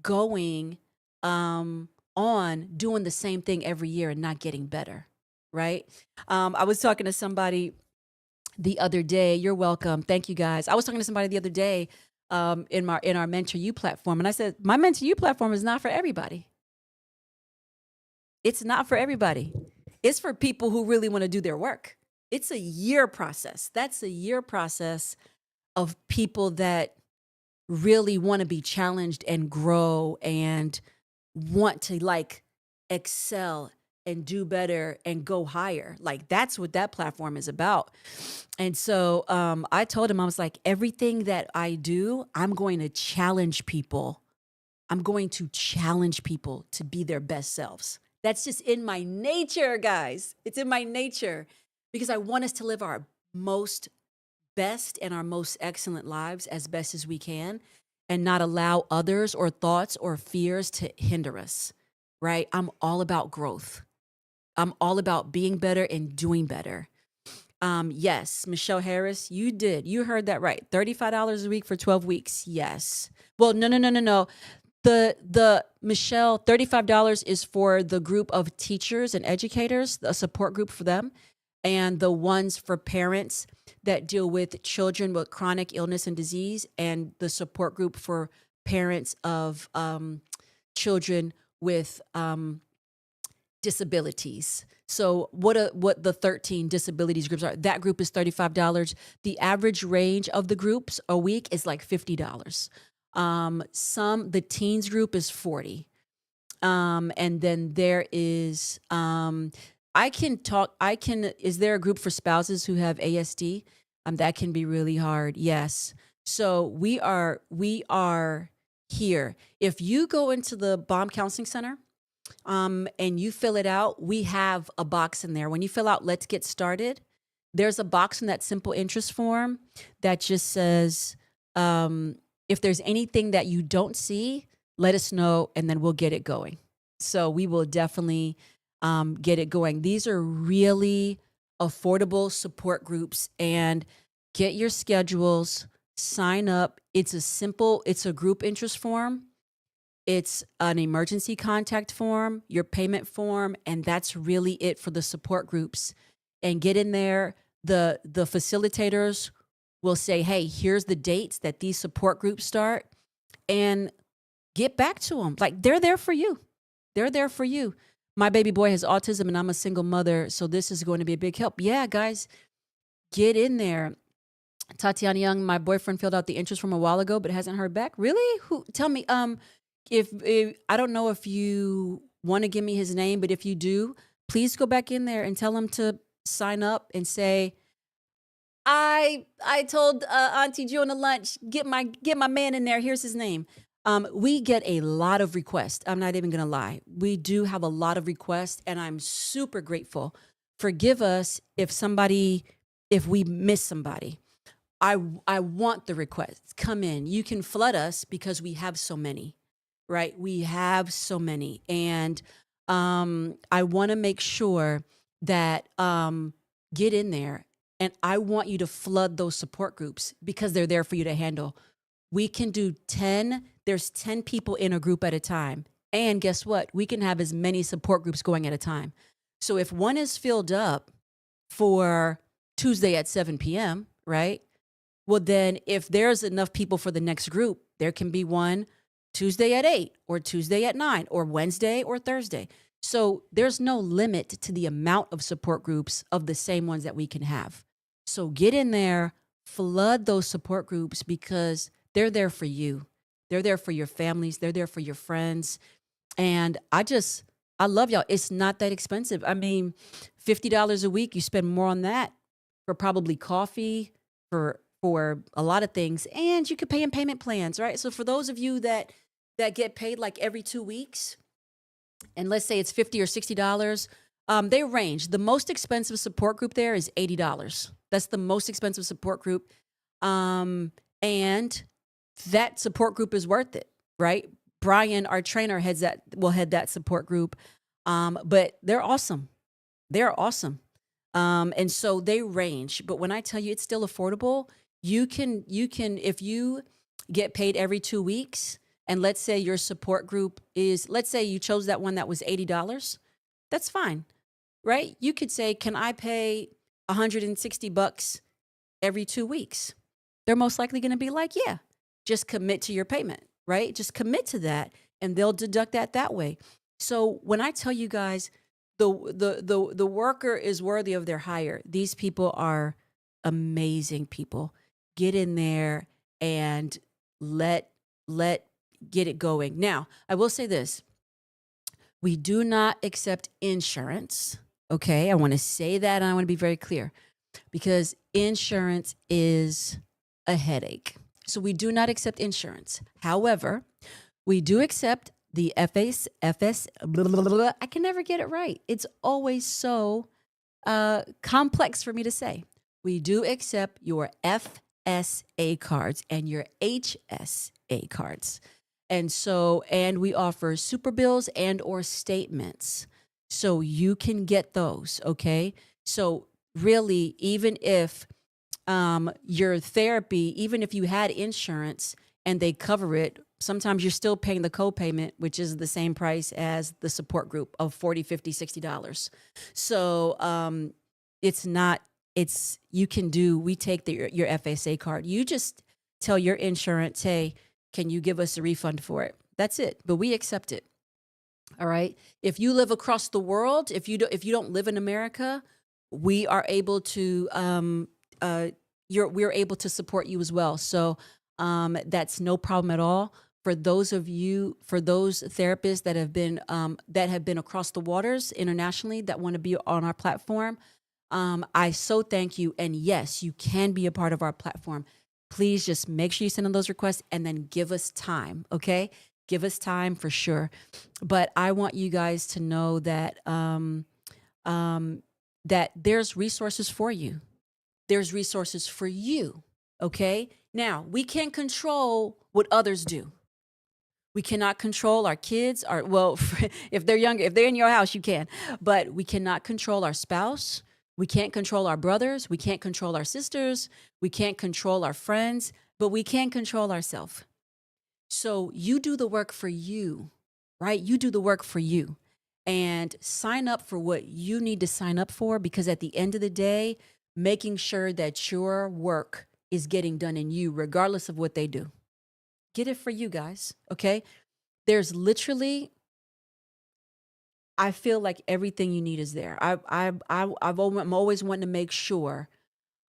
going on doing the same thing every year and not getting better, right? I was talking to somebody the other day. You're welcome. Thank you, guys. I was talking to somebody the other day in our Mentor You platform, and I said, my Mentor You platform is not for everybody. It's not for everybody. It's for people who really want to do their work. It's a year process. That's a year process of people that really want to be challenged and grow and want to like excel and do better and go higher. Like that's what that platform is about. And so I told him, I was like, everything that I do, I'm going to challenge people. I'm going to challenge people to be their best selves. That's just in my nature, guys. It's in my nature because I want us to live our most best and our most excellent lives as best as we can and not allow others or thoughts or fears to hinder us, right? I'm all about growth. I'm all about being better and doing better. Yes, Michelle Harris, you heard that right. $35 a week for 12 weeks. Yes. Well, no. The Michelle, $35 is for the group of teachers and educators, a support group for them, and the ones for parents that deal with children with chronic illness and disease, and the support group for parents of children with disabilities. So what the 13 disabilities groups are, that group is $35. The average range of the groups a week is like $50. The teens group is $40. And then there is, is there a group for spouses who have ASD? That can be really hard. Yes. So we are here. If you go into the Balm Counseling Center, and you fill it out, we have a box in there. When you fill out, let's get started. There's a box in that simple interest form that just says, if there's anything that you don't see, let us know, and then we'll get it going. So we will definitely get it going. These are really affordable support groups, and get your schedules, sign up. It's a group interest form. It's an emergency contact form, your payment form, and that's really it for the support groups. And get in there. The facilitators will say, hey, here's the dates that these support groups start, and get back to them. Like, they're there for you. They're there for you. My baby boy has autism and I'm a single mother, so this is going to be a big help. Yeah, guys, get in there. Tatiana Young, my boyfriend filled out the interest form a while ago, but hasn't heard back. Really? Who? Tell me. If I don't know if you want to give me his name, but if you do, please go back in there and tell him to sign up and say, I told Auntie Joan at lunch, get my man in there. Here's his name. We get a lot of requests. I'm not even gonna lie. We do have a lot of requests, and I'm super grateful. Forgive us if we miss somebody. I want the requests. Come in. You can flood us because we have so many. Right? We have so many. And I want to make sure that get in there. And I want you to flood those support groups because they're there for you to handle. We can do 10, there's 10 people in a group at a time. And guess what? We can have as many support groups going at a time. So if one is filled up for Tuesday at 7 p.m., right? Well, then if there's enough people for the next group, there can be one Tuesday at 8 or Tuesday at 9 or Wednesday or Thursday. So there's no limit to the amount of support groups of the same ones that we can have. So get in there, flood those support groups because they're there for you. They're there for your families. They're there for your friends. And I love y'all. It's not that expensive. I mean, $50 a week, you spend more on that for probably coffee, for a lot of things. And you could pay in payment plans, right? So for those of you that get paid like every 2 weeks, and let's say it's $50 or $60, they range. The most expensive support group there is $80. That's the most expensive support group. And that support group is worth it, right? Brian, our trainer, will head that support group. But they're awesome. They're awesome. And so they range. But when I tell you it's still affordable, you can, if you get paid every 2 weeks, and let's say your support group let's say you chose that one that was $80, that's fine, right? You could say, can I pay $160 every 2 weeks? They're most likely going to be like, yeah, just commit to your payment, right? Just commit to that, and they'll deduct that way. So when I tell you guys, the worker is worthy of their hire. These people are amazing people. Get in there and let get it going. Now, I will say this. We do not accept insurance. Okay. I want to say that, and I want to be very clear because insurance is a headache. So we do not accept insurance. However, we do accept the FS, blah, blah, blah, blah. I can never get it right. It's always so complex for me to say. We do accept your FSA cards and your HSA cards. And we offer super bills and or statements. So you can get those, okay? So really, even if your therapy, even if you had insurance and they cover it, sometimes you're still paying the co-payment, which is the same price as the support group of $40, $50, $60. So we take your FSA card. You just tell your insurance, hey, can you give us a refund for it? That's it. But we accept it. All right. If you live across the world, if you don't live in America, we are able to we're able to support you as well. So that's no problem at all. for those therapists that have been across the waters internationally that want to be on our platform, I so thank you. And yes, you can be a part of our platform. Please just make sure you send in those requests and then give us time, okay? Give us time for sure. But I want you guys to know that that there's resources for you. There's resources for you, okay? Now, we can't control what others do. We cannot control our kids, if they're younger, if they're in your house, you can. But we cannot control our spouse. We can't control our brothers. We can't control our sisters. We can't control our friends, but we can control ourselves. So you do the work for you, right? You do the work for you and sign up for what you need to sign up for, because at the end of the day, making sure that your work is getting done in you, regardless of what they do. Get it for you guys, okay? There's literally, I feel like everything you need is there. I'm always wanting to make sure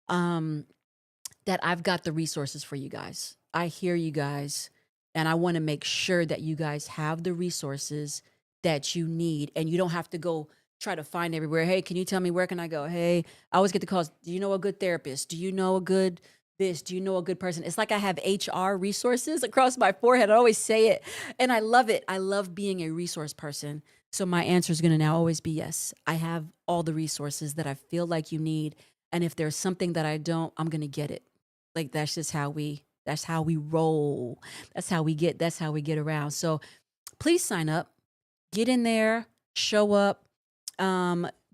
that I've got the resources for you guys. I hear you guys, and I want to make sure that you guys have the resources that you need, and you don't have to go try to find everywhere. Hey, can you tell me where can I go? Hey, I always get the calls. Do you know a good therapist? Do you know a good this? Do you know a good person? It's like I have HR resources across my forehead. I always say it, and I love it. I love being a resource person. So my answer is going to now always be yes. I have all the resources that I feel like you need, and if there's something that I don't, I'm going to get it. Like that's just how we roll. That's how we get around. So please sign up, get in there, show up.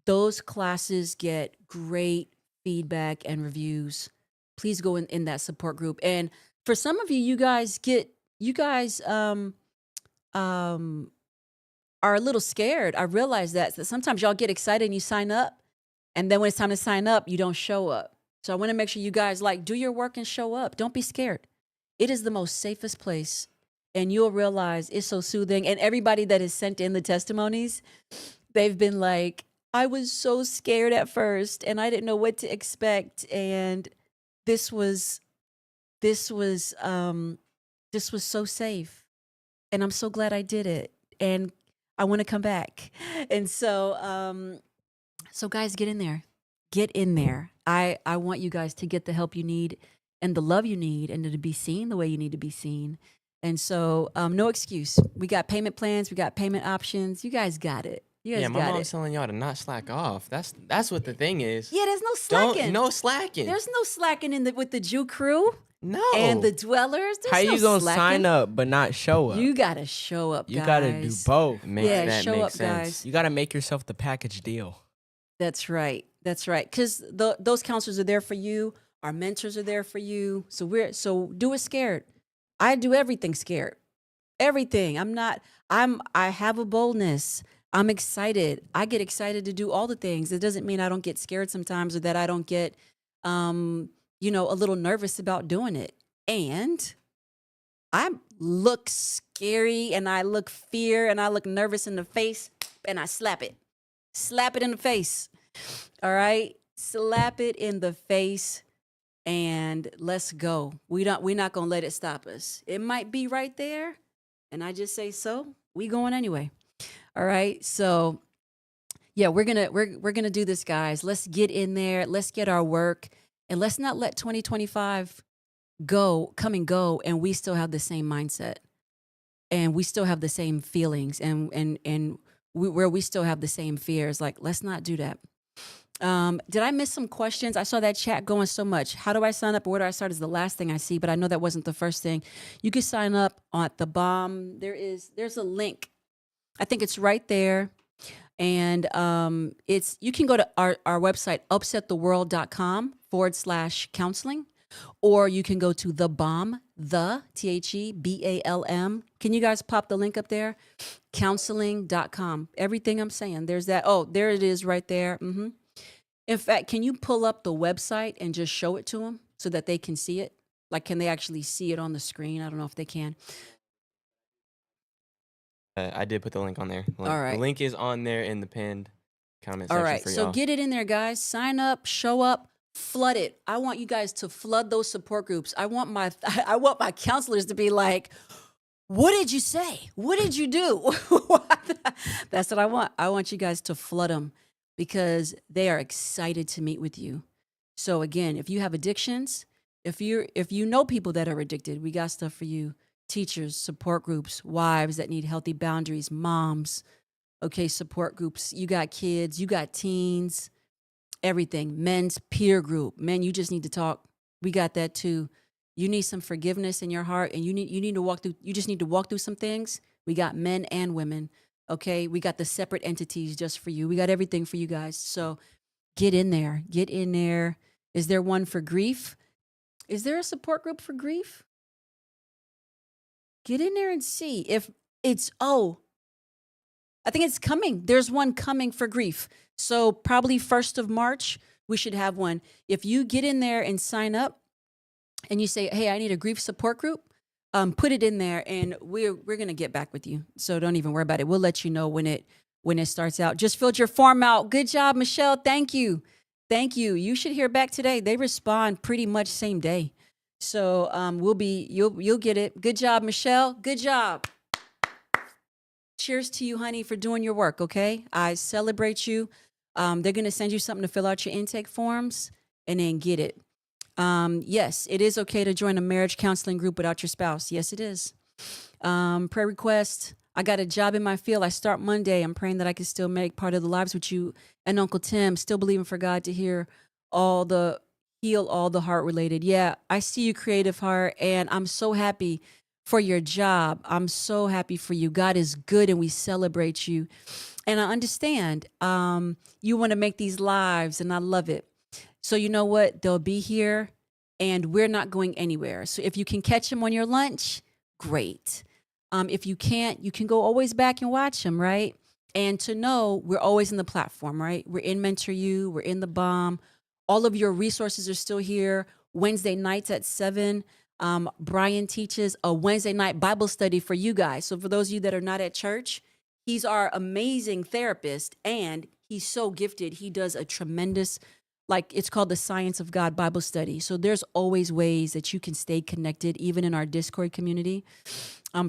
Those classes get great feedback and reviews. Please go in that support group. And for some of you, you guys are a little scared. I realize that sometimes y'all get excited and you sign up, and then when it's time to sign up, you don't show up. So I want to make sure you guys do your work and show up. Don't be scared. It is the most safest place, and you'll realize it's so soothing. And everybody that has sent in the testimonies, they've been like, I was so scared at first and I didn't know what to expect. And this was so safe. And I'm so glad I did it. And I want to come back. And so, so guys, get in there. Get in there. I want you guys to get the help you need and the love you need, and to be seen the way you need to be seen. And so, no excuse. We got payment plans. We got payment options. You guys got it. You guys Yeah, my got mom's it. telling y'all to not slack off. That's what the thing is. Yeah, there's no slacking. No slacking. There's no slacking with the Jew crew No. and the dwellers. There's How you no gonna slacking. sign up but not show up? You gotta show up, guys. You gotta do both. Yeah, That show makes up, sense. guys. You gotta make yourself the package deal. That's right. That's right. Because those counselors are there for you. Our mentors are there for you. So do it scared. I do everything scared. Everything. I have a boldness. I'm excited. I get excited to do all the things. It doesn't mean I don't get scared sometimes, or that I don't get, a little nervous about doing it. And I look scary, and I look fear, and I look nervous in the face, and I slap it. Slap it in the face. All right? Slap it in the face, and let's go. We're not going to let it stop us. It might be right there, and I just say, so we going anyway. All right? So yeah, we're going to do this, guys. Let's get in there. Let's get our work, and let's not let 2025 come and go, and we still have the same mindset, and we still have the same feelings, and where we still have the same fears. Like, let's not do that. Did I miss some questions? I saw that chat going so much. How do I sign up, or where do I start is the last thing I see, but I know that wasn't the first thing. You can sign up at the Balm. There's a link. I think it's right there. And you can go to our website, upsettheworld.com/counseling, or you can go to the Balm, TheBalm. Can you guys pop the link up there? Counseling.com. Everything I'm saying, there's that. Oh, there it is right there. Mm-hmm. In fact, can you pull up the website and just show it to them so that they can see it? Like, can they actually see it on the screen? I don't know if they can. I did put the link on there. All right. The link is on there in the pinned comment All section right. for So y'all. get it in there, guys. Sign up, show up, flood it. I want you guys to flood those support groups. I want my counselors to be like, What did you say? What did you do? That's what I want. I want you guys to flood them because they are excited to meet with you. So again, if you have addictions, if you know people that are addicted, we got stuff for you. Teachers, support groups, wives that need healthy boundaries, moms, okay, support groups. You got kids, you got teens, everything. Men's peer group. Men, you just need to talk. We got that too. You need some forgiveness in your heart and you need to walk through you just need to walk through some things. We got men and women. Okay? We got the separate entities just for you. We got everything for you guys. So get in there. Get in there. Is there one for grief? Is there a support group for grief? Get in there and see if it's I think it's coming. There's one coming for grief. So probably 1st of March, we should have one. If you get in there and sign up and you say, hey, I need a grief support group, put it in there and we're gonna get back with you. So don't even worry about it. We'll let you know when it starts out. Just filled your form out. Good job, Michelle. Thank you. Thank you. You should hear back today. They respond pretty much same day. So you'll get it. Good job, Michelle. Good job. Cheers to you, honey, for doing your work, okay? I celebrate you. They're going to send you something to fill out your intake forms and then get it. Yes, it is okay to join a marriage counseling group without your spouse. Yes, it is. Prayer request. I got a job in my field. I start Monday. I'm praying that I can still make part of the lives with you and Uncle Tim. Still believing for God to heal all the heart related. Yeah, I see you, Creative Heart, and I'm so happy for your job. I'm so happy for you. God is good and we celebrate you. And I understand you want to make these lives and I love it. So you know what? They'll be here and we're not going anywhere. So if you can catch them on your lunch, great. If you can't, you can go always back and watch them, right? And to know we're always in the platform, right? We're in Mentor You, we're in the Balm. All of your resources are still here. Wednesday nights at 7. Brian teaches a Wednesday night Bible study for you guys. So for those of you that are not at church, he's our amazing therapist and he's so gifted. He does a tremendous, it's called the Science of God Bible study. So there's always ways that you can stay connected, even in our Discord community.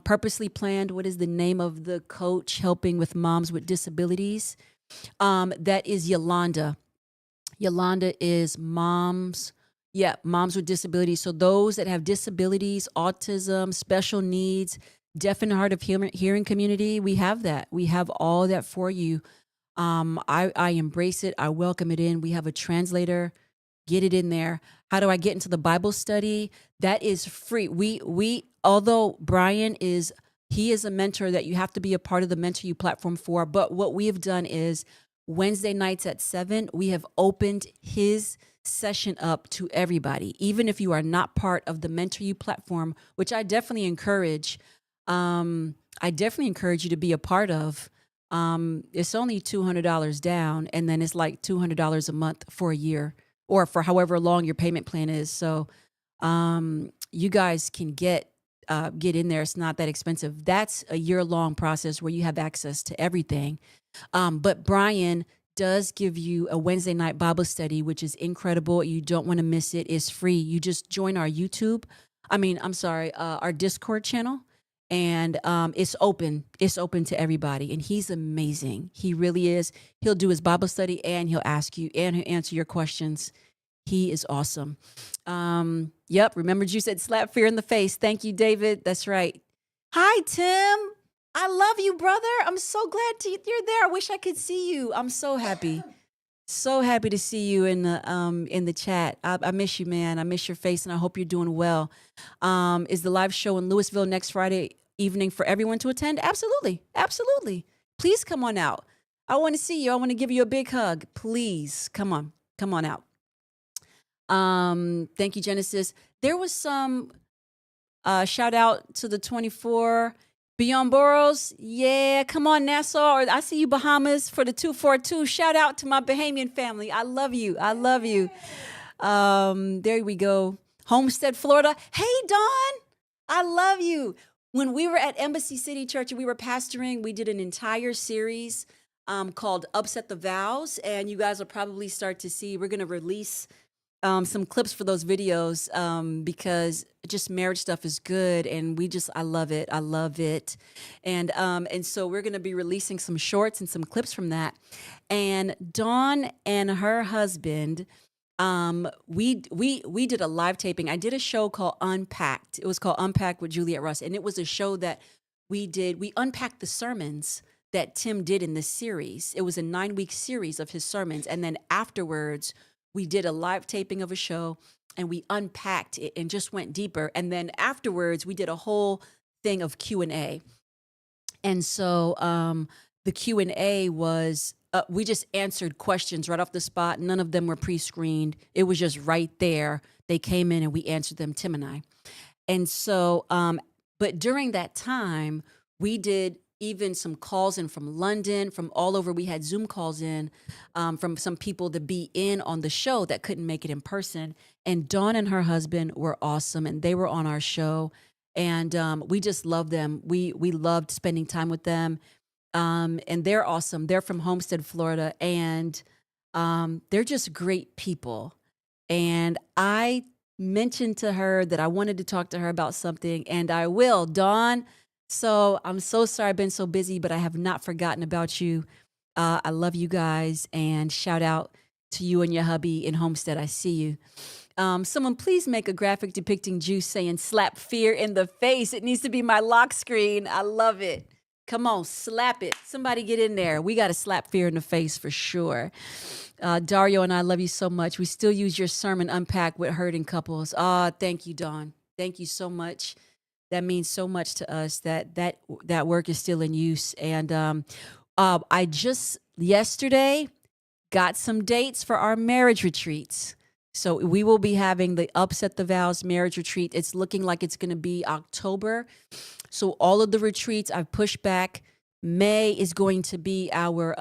Purposely Planned, what is the name of the coach helping with moms with disabilities? That is Yolanda. Yolanda is moms with disabilities. So those that have disabilities, autism, special needs, deaf and hard of hearing community, we have that. We have all that for you. I embrace it. I welcome it in. We have a translator. Get it in there. How do I get into the Bible study? That is free. Although Brian is a mentor that you have to be a part of the Mentor You platform for. But what we have done is Wednesday nights at 7, we have opened his session up to everybody, even if you are not part of the Mentor You platform, which I definitely encourage. I definitely encourage you to be a part of. It's only $200 down, and then it's like $200 a month for a year, or for however long your payment plan is. So, you guys can get in there. It's not that expensive. That's a year-long process where you have access to everything. But Brian does give you a Wednesday night Bible study, which is incredible. You don't want to miss it. It's free. You just join our our Discord channel, and it's open. It's open to everybody, and he's amazing. He really is. He'll do his Bible study, and he'll ask you, and he'll answer your questions. He is awesome. Yep. Remembered you said slap fear in the face. Thank you, David. That's right. Hi, Tim. I love you, brother. I'm so glad you're there. I wish I could see you. I'm so happy. So happy to see you in the chat. I miss you, man. I miss your face, and I hope you're doing well. Is the live show in Louisville next Friday evening for everyone to attend? Absolutely. Absolutely. Please come on out. I want to see you. I want to give you a big hug. Please come on. Come on out. Thank you, Genesis. There was some shout out to the 24 Beyond Boroughs. Yeah, come on, Nassau. Or I see you, Bahamas, for the 242. Shout out to my Bahamian family. I love you. I love you. There we go. Homestead, Florida. Hey, Dawn. I love you. When we were at Embassy City Church and we were pastoring, we did an entire series called Upset the Vows. And you guys will probably start to see, we're going to release some clips for those videos because just marriage stuff is good, and I love it. I love it, and so we're gonna be releasing some shorts and some clips from that. And Dawn and her husband, we did a live taping. I did a show called Unpacked. It was called Unpacked with Juliet Russ, and it was a show that we did. We unpacked the sermons that Tim did in this series. It was a 9-week series of his sermons, and then afterwards we did a live taping of a show and we unpacked it and just went deeper. And then afterwards we did a whole thing of Q&A. And so the Q&A was, we just answered questions right off the spot. None of them were pre-screened. It was just right there. They came in and we answered them, Tim and I. And so, but during that time, we did even some calls in from London, from all over. We had Zoom calls in from some people to be in on the show that couldn't make it in person. And Dawn and her husband were awesome, and they were on our show. And we just love them. We loved spending time with them. And they're awesome. They're from Homestead, Florida, and they're just great people. And I mentioned to her that I wanted to talk to her about something, and I will, Dawn. So I'm so sorry I've been so busy, but I have not forgotten about you. I love you guys, and shout out to you and your hubby in Homestead. I see you. Someone please make a graphic depicting Juice saying slap fear in the face. It needs to be my lock screen. I love it. Come on, slap it. Somebody get in there. We got to slap fear in the face for sure. Dario and I love you so much. We still use your sermon Unpack with hurting couples. Thank you, Dawn. Thank you so much. That means so much to us that work is still in use. And I just yesterday got some dates for our marriage retreats. So we will be having the Upset the Vows marriage retreat. It's looking like it's going to be October. So all of the retreats I've pushed back. May is going to be our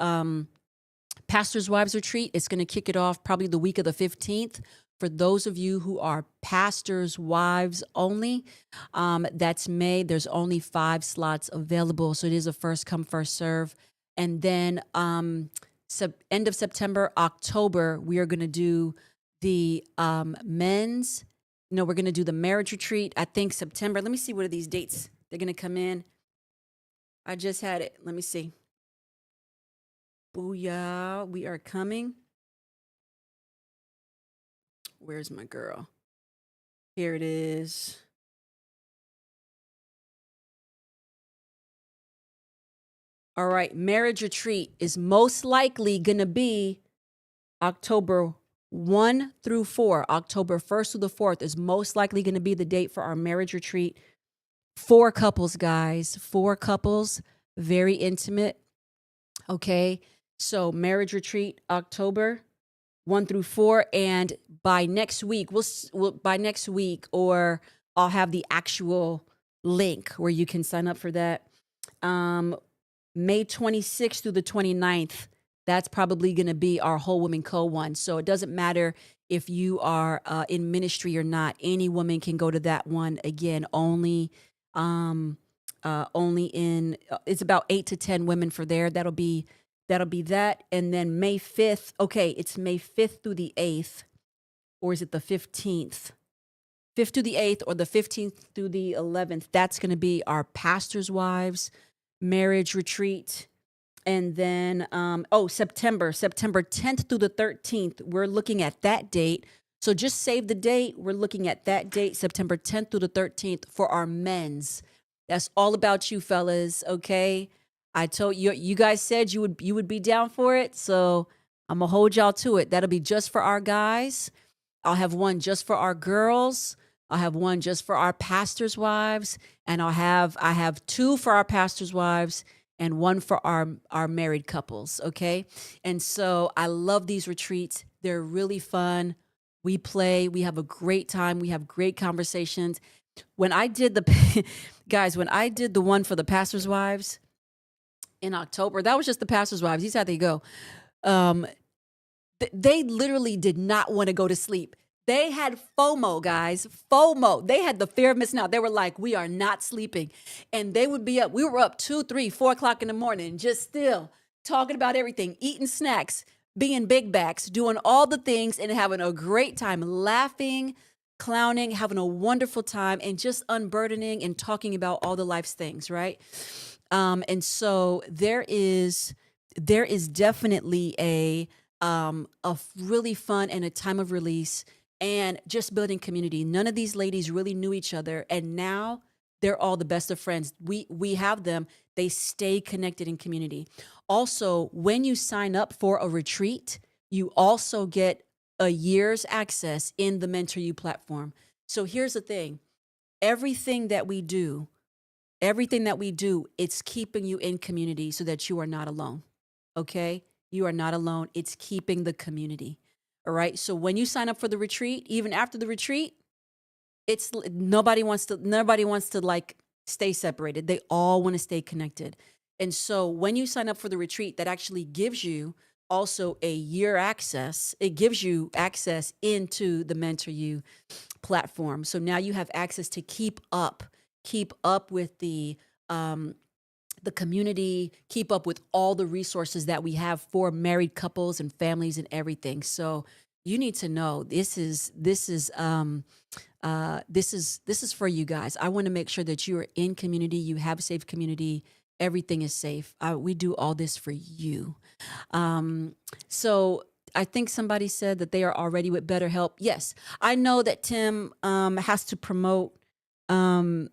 Pastors' Wives retreat. It's going to kick it off probably the week of the 15th. For those of you who are pastors' wives only, that's May. There's only 5 slots available. So it is a first come, first serve. And then end of September, October, we are going to do the we're going to do the marriage retreat. I think September. Let me see, what are these dates? They're going to come in. I just had it. Let me see. Booyah. We are coming. Where's my girl? Here it is. All right. Marriage retreat is most likely going to be October 1 through 4. October 1st through the 4th is most likely going to be the date for our marriage retreat. 4 couples, guys. 4 couples. Very intimate. Okay. So marriage retreat, October 1 through 4, and by next week, or I'll have the actual link where you can sign up for that. May 26th through the 29th, that's probably going to be our Whole Woman Co. one. So it doesn't matter if you are in ministry or not. Any woman can go to that one. Again, only in it's about 8 to 10 women for there. That'll be that. And then May 5th. Okay, it's May 5th through the 8th. Or is it the 15th? 5th through the 8th, or the 15th through the 11th. That's going to be our Pastors' Wives marriage retreat. And then, September 10th through the 13th. We're looking at that date. So just save the date. We're looking at that date, September 10th through the 13th, for our men's. That's all about you, fellas. Okay. I told you, you guys said you would be down for it. So I'm going to hold y'all to it. That'll be just for our guys. I'll have one just for our girls. I'll have one just for our pastors' wives. And I have 2 for our pastors' wives and 1 for our married couples. Okay. And so I love these retreats. They're really fun. We play, we have a great time. We have great conversations. When I did when I did the one for the pastors' wives in October, that was just the pastors' wives. These how they go. They literally did not want to go to sleep. They had FOMO, guys. FOMO. They had the fear of missing out. They were like, we are not sleeping. And they would be up. We were up 2, 3, 4 o'clock in the morning, just still talking about everything, eating snacks, being big backs, doing all the things and having a great time, laughing, clowning, having a wonderful time, and just unburdening and talking about all the life's things, right? And so there is definitely a really fun and a time of release and just building community. None of these ladies really knew each other, and now they're all the best of friends. We have them. They stay connected in community. Also, when you sign up for a retreat, you also get a year's access in the Mentor You platform. So here's the thing. Everything that we do, it's keeping you in community so that you are not alone. Okay? You are not alone. It's keeping the community. All right? So when you sign up for the retreat, even after the retreat, it's nobody wants to like stay separated. They all want to stay connected. And so when you sign up for the retreat, that actually gives you also a year access. It gives you access into the Mentor You platform. So now you have access to keep up with the community, keep up with all the resources that we have for married couples and families and everything. So you need to know this is for you guys. I want to make sure that you are in community, you have safe community, everything is safe. We do all this for you. So I think somebody said that they are already with BetterHelp. Yes, I know that Tim has to promote the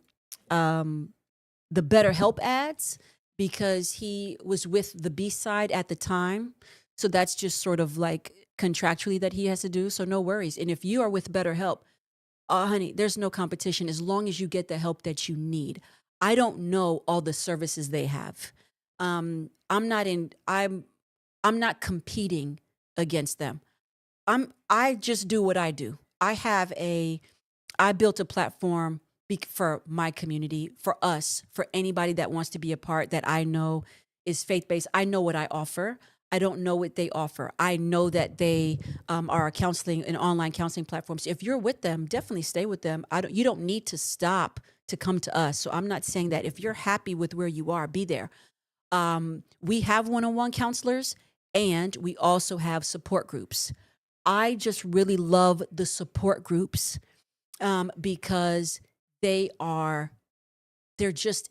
BetterHelp ads because he was with the B-side at the time. So that's just sort of like contractually that he has to do. So no worries. And if you are with BetterHelp, honey, there's no competition as long as you get the help that you need. I don't know all the services they have. I'm not competing against them. I just do what I do. I built a platform for my community, for us, for anybody that wants to be a part that I know is faith-based. I know what I offer. I don't know what they offer. I know that they are a counseling, an online counseling platform. So if you're with them, definitely stay with them. You don't need to stop to come to us. So I'm not saying that. If you're happy with where you are, be there. We have one-on-one counselors, and we also have support groups. I just really love the support groups because they're just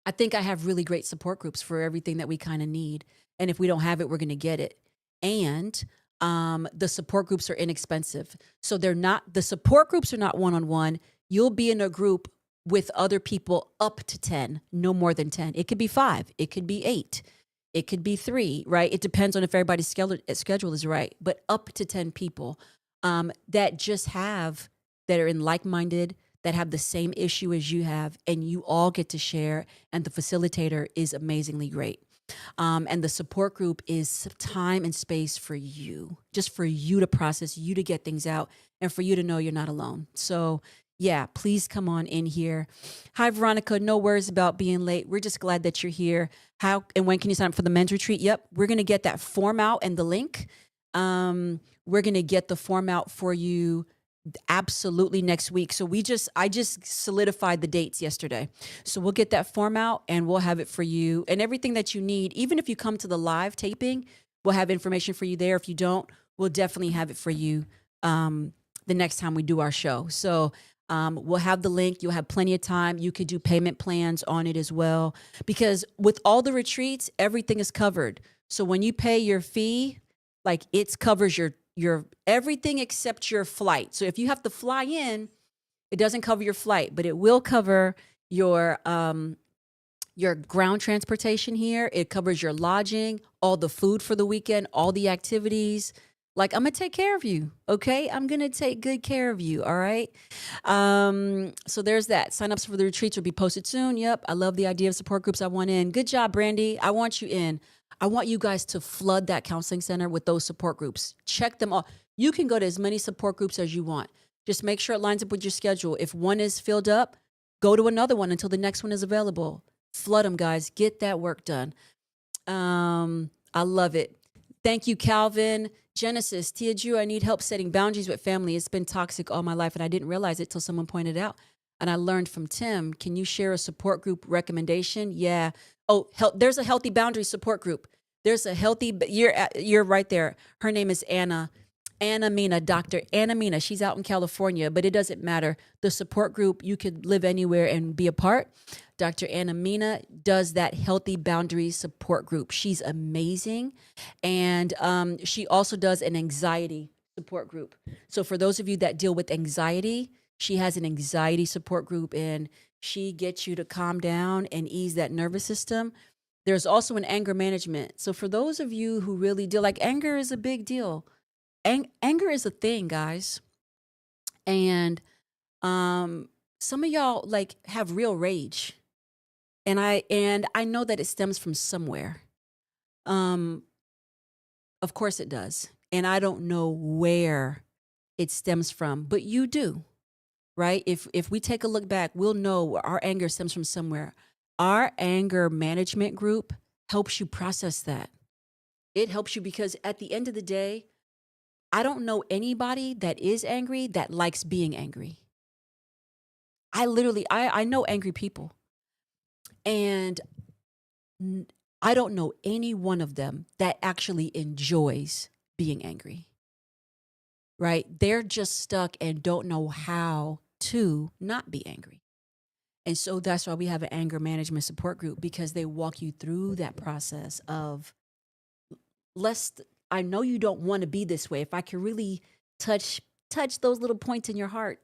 I think I have really great support groups for everything that we kind of need. And if we don't have it, we're going to get it. And the support groups are inexpensive. So the support groups are not one-on-one. You'll be in a group with other people up to 10, no more than 10. It could be 5. It could be 8. It could be 3, right? It depends on if everybody's schedule is right. But up to 10 people that are in like-minded, that have the same issue as you have, and you all get to share, and the facilitator is amazingly great. And the support group is time and space for you, just for you to process, you to get things out, and for you to know you're not alone. So yeah, please come on in here. Hi, Veronica. No worries about being late. We're just glad that you're here. How and when can you sign up for the men's retreat? Yep, we're going to get that form out and the link. We're going to get the form out for you absolutely next week. So I just solidified the dates yesterday. So we'll get that form out and we'll have it for you and everything that you need. Even if you come to the live taping, we'll have information for you there. If you don't, we'll definitely have it for you the next time we do our show. So we'll have the link. You'll have plenty of time. You could do payment plans on it as well, because with all the retreats, everything is covered. So when you pay your fee, like it covers your everything except your flight. So if you have to fly in, it doesn't cover your flight, but it will cover your ground transportation here. It covers your lodging, all the food for the weekend, all the activities. Like, I'm going to take care of you, okay? I'm going to take good care of you, all right? So there's that. Sign-ups for the retreats will be posted soon. Yep, I love the idea of support groups. I want in. Good job, Brandy. I want you in. I want you guys to flood that counseling center with those support groups. Check them all. You can go to as many support groups as you want. Just make sure it lines up with your schedule. If one is filled up, go to another one until the next one is available. Flood them, guys. Get that work done. I love it. Thank you, Calvin. Genesis, Tia Drew, I need help setting boundaries with family. It's been toxic all my life, and I didn't realize it till someone pointed out. And I learned from Tim. Can you share a support group recommendation? Yeah. Oh, there's a healthy boundary support group. There's a healthy, you're right there. Her name is Anna Mina, Dr. Anna Mina. She's out in California, but it doesn't matter. The support group, you could live anywhere and be a part. Dr. Anna Mina does that healthy boundaries support group. She's amazing. And she also does an anxiety support group. So for those of you that deal with anxiety, she has an anxiety support group, and she gets you to calm down and ease that nervous system. There's also an anger management. So for those of you who really deal, like, anger is a big deal. Anger is a thing, guys. And some of y'all like have real rage. And I know that it stems from somewhere. Of course it does. And I don't know where it stems from, but you do. Right? If we take a look back, we'll know our anger stems from somewhere. Our anger management group helps you process that. It helps you because at the end of the day, I don't know anybody that is angry that likes being angry. I know angry people, and I don't know any one of them that actually enjoys being angry. Right? They're just stuck and don't know how to not be angry. And so that's why we have an anger management support group, because they walk you through that process of, I know you don't want to be this way. If I can really touch those little points in your heart,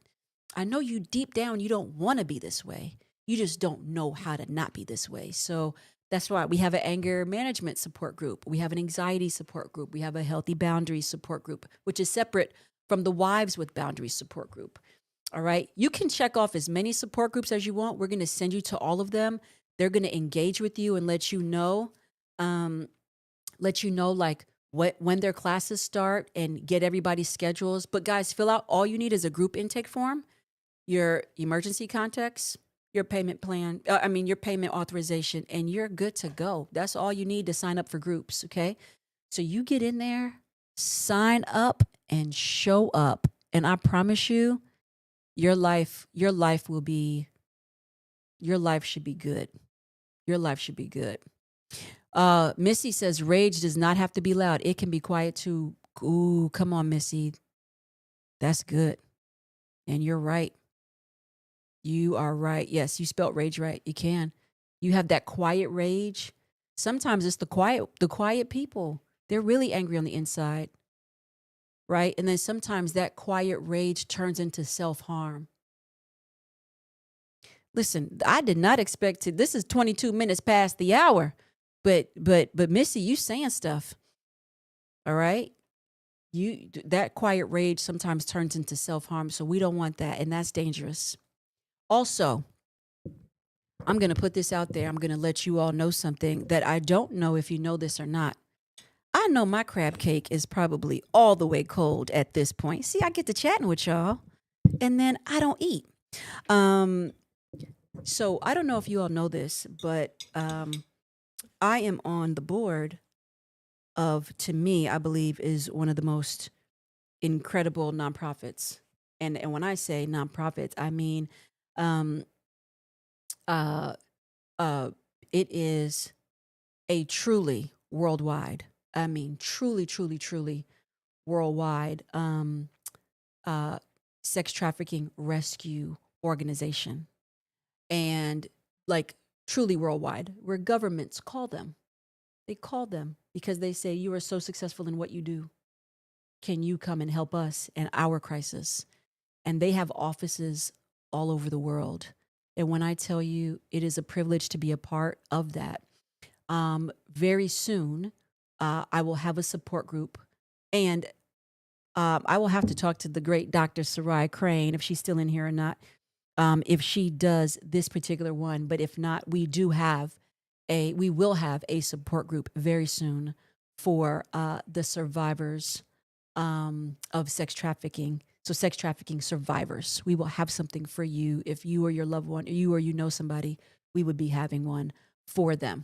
I know you deep down, you don't want to be this way. You just don't know how to not be this way. So that's why we have an anger management support group. We have an anxiety support group. We have a healthy boundaries support group, which is separate from the Wives with Boundaries support group. All right. You can check off as many support groups as you want. We're going to send you to all of them. They're going to engage with you and let you know like when their classes start and get everybody's schedules. But guys, fill out, all you need is a group intake form, your emergency contacts, your payment plan, your payment authorization, and you're good to go. That's all you need to sign up for groups. Okay. So you get in there, sign up, and show up. And I promise you, your life should be good. Your life should be good. Missy says rage does not have to be loud. It can be quiet too. Ooh, come on, Missy. That's good. And you're right. You are right. Yes, you spelt rage right. You can. You have that quiet rage. Sometimes it's the quiet people. They're really angry on the inside. Right? And then sometimes that quiet rage turns into self-harm. Listen, I did not expect to. This is 22 minutes past the hour. But Missy, you saying stuff. All right? That quiet rage sometimes turns into self-harm, so we don't want that, and that's dangerous. Also, I'm going to put this out there. I'm going to let you all know something that I don't know if you know this or not. I know my crab cake is probably all the way cold at this point. See, I get to chatting with y'all, and then I don't eat. So I don't know if you all know this, but I am on the board of, to me, I believe, is one of the most incredible nonprofits. And when I say nonprofits, I mean it is a truly worldwide, truly worldwide sex trafficking rescue organization. And like truly worldwide, where governments call them. They call them because they say, you are so successful in what you do. Can you come and help us in our crisis? And they have offices all over the world. And when I tell you, it is a privilege to be a part of that. Very soon, I will have a support group, and I will have to talk to the great Dr. Sarai Crane, if she's still in here or not, if she does this particular one. But if not, we will have a support group very soon for the survivors of sex trafficking. So sex trafficking survivors, we will have something for you. If you or your loved one, or you know somebody, we would be having one for them.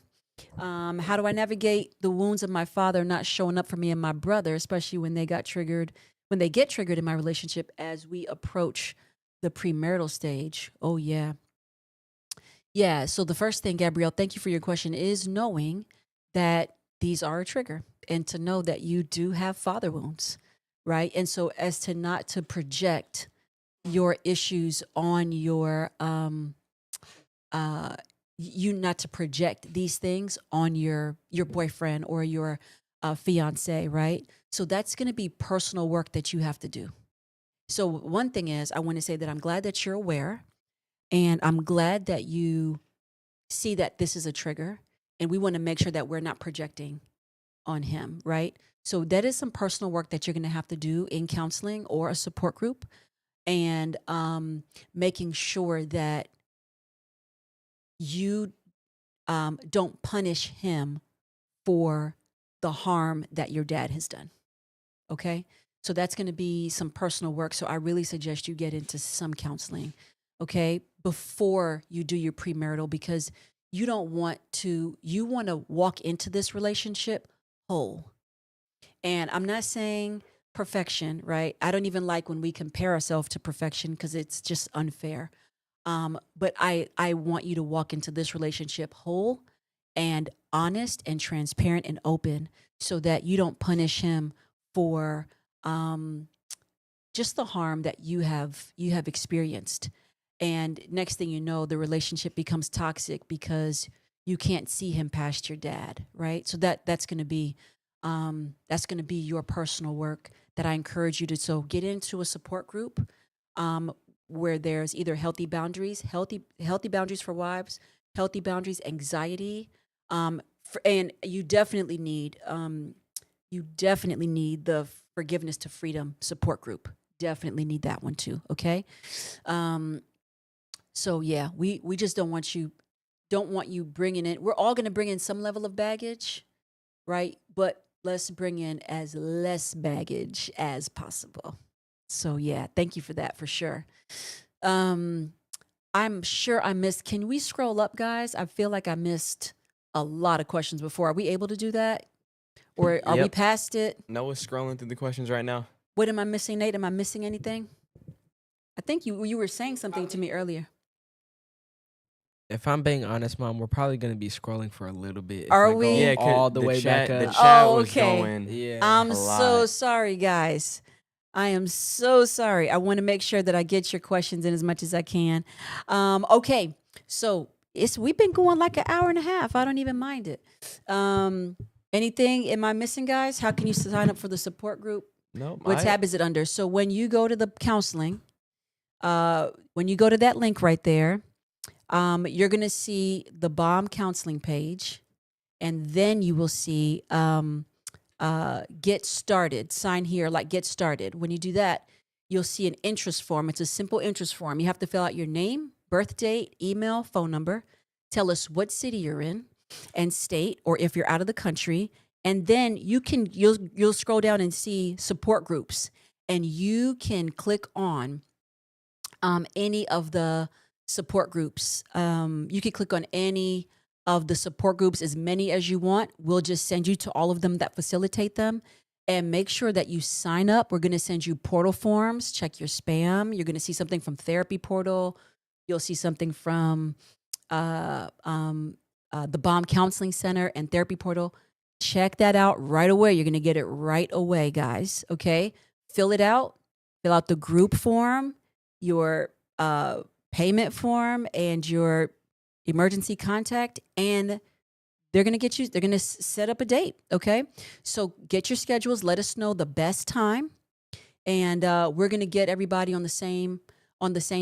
How do I navigate the wounds of my father not showing up for me and my brother, especially when they get triggered in my relationship as we approach the premarital stage? Oh, yeah. Yeah. So the first thing, Gabrielle, thank you for your question, is knowing that these are a trigger, and to know that you do have father wounds, right? And so as to not to project your issues on your you not to project these things on your boyfriend or your fiance, right? So that's going to be personal work that you have to do. So one thing is, I want to say that I'm glad that you're aware, and I'm glad that you see that this is a trigger, and we want to make sure that we're not projecting on him, right? So that is some personal work that you're going to have to do in counseling or a support group, and making sure that you don't punish him for the harm that your dad has done. Okay? So that's going to be some personal work. So I really suggest you get into some counseling, okay, before you do your premarital, because you don't want to, you want to walk into this relationship whole. And I'm not saying perfection, right? I don't even like when we compare ourselves to perfection because it's just unfair. But I want you to walk into this relationship whole and honest and transparent and open, so that you don't punish him for just the harm that you have experienced. And next thing you know, the relationship becomes toxic because you can't see him past your dad, right? So that's going to be your personal work that I encourage you to. So get into a support group where there's either healthy boundaries for wives, healthy boundaries, anxiety, and you definitely need the forgiveness to freedom support group. Definitely need that one too. Okay. So yeah, we just don't want you bringing in. We're all going to bring in some level of baggage, right? But let's bring in as less baggage as possible. So yeah, thank you for that for sure. I'm sure I missed. Can we scroll up, guys? I feel like I missed a lot of questions before. Are we able to do that? Or are we Yep. past it? Noah's scrolling through the questions right now. What am I missing, Nate? Am I missing anything? I think you were saying something to me earlier. If I'm being honest, Mom, we're probably gonna be scrolling for a little bit. If Are I go we? Yeah, 'cause all the way chat, back the up. chat Oh, was okay. going. Yeah. I'm a so lot. sorry, guys. I am so sorry. I want to make sure that I get your questions in as much as I can. Okay, so we've been going like an hour and a half. I don't even mind it. Anything am I missing, guys? How can you sign up for the support group? Nope. What tab is it under? So when you go to the counseling, when you go to that link right there, you're going to see the Balm counseling page, and then you will see get started. Sign here, like get started. When you do that, you'll see an interest form. It's a simple interest form. You have to fill out your name, birth date, email, phone number. Tell us what city you're in and state, or if you're out of the country. And then you'll scroll down and see support groups, and you can click on any of the support groups. You can click on any of the support groups, as many as you want. We'll just send you to all of them that facilitate them. And make sure that you sign up. We're going to send you portal forms. Check your spam. You're going to see something from Therapy Portal. You'll see something from the Balm Counseling Center and Therapy Portal. Check that out right away. You're going to get it right away, guys. Okay? Fill it out. Fill out the group form, your payment form, and your emergency contact, and they're going to set up a date. Okay. So get your schedules. Let us know the best time. And we're going to get everybody on the same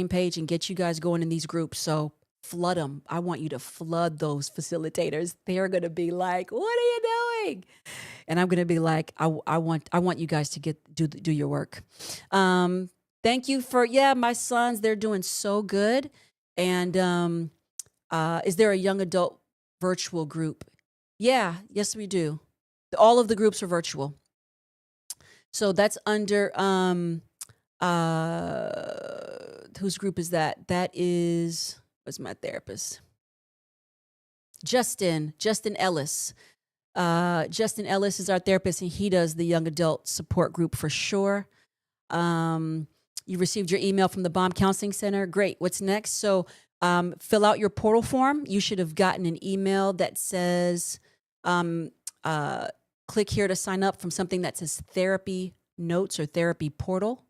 page and get you guys going in these groups. So flood them. I want you to flood those facilitators. They're going to be like, what are you doing? And I'm going to be like, I want you guys to do your work. Thank you for, my sons, they're doing so good. And is there a young adult virtual group? Yes, we do. All of the groups are virtual. So that's under whose group is that? That is, what's my therapist? Justin Ellis. Justin Ellis is our therapist, and he does the young adult support group for sure. You received your email from the Balm Counseling Center. Great. What's next? So fill out your portal form. You should have gotten an email that says click here to sign up from something that says therapy notes or therapy portal.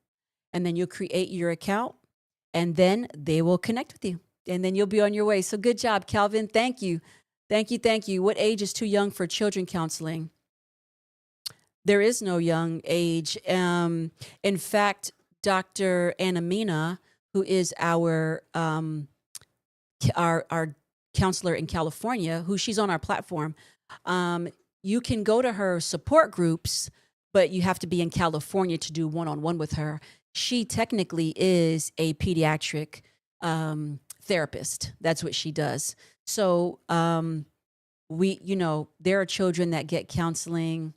And then you'll create your account and then they will connect with you and then you'll be on your way. So good job, Calvin. Thank you. Thank you. Thank you. What age is too young for children counseling? There is no young age. In fact, Dr. Anamina, who is our counselor in California, who she's on our platform, you can go to her support groups, but you have to be in California to do one-on-one with her. She technically is a pediatric therapist. That's what she does. So there are children that get counseling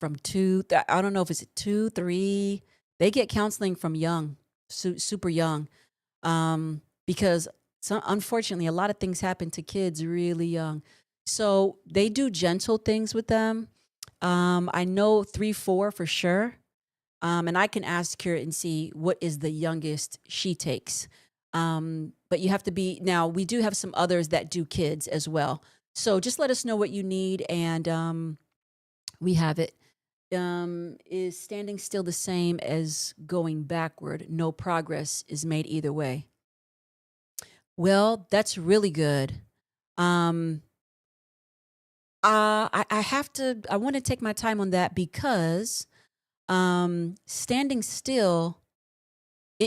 from I don't know if it's 2, 3. They get counseling from young, super young, because unfortunately a lot of things happen to kids really young. So they do gentle things with them. I know 3, 4 for sure. And I can ask her and see what is the youngest she takes. But you have to be, now we do have some others that do kids as well. So just let us know what you need and we have it. Is standing still the same as going backward? No progress is made either way. Well, that's really good. I want to take my time on that because standing still,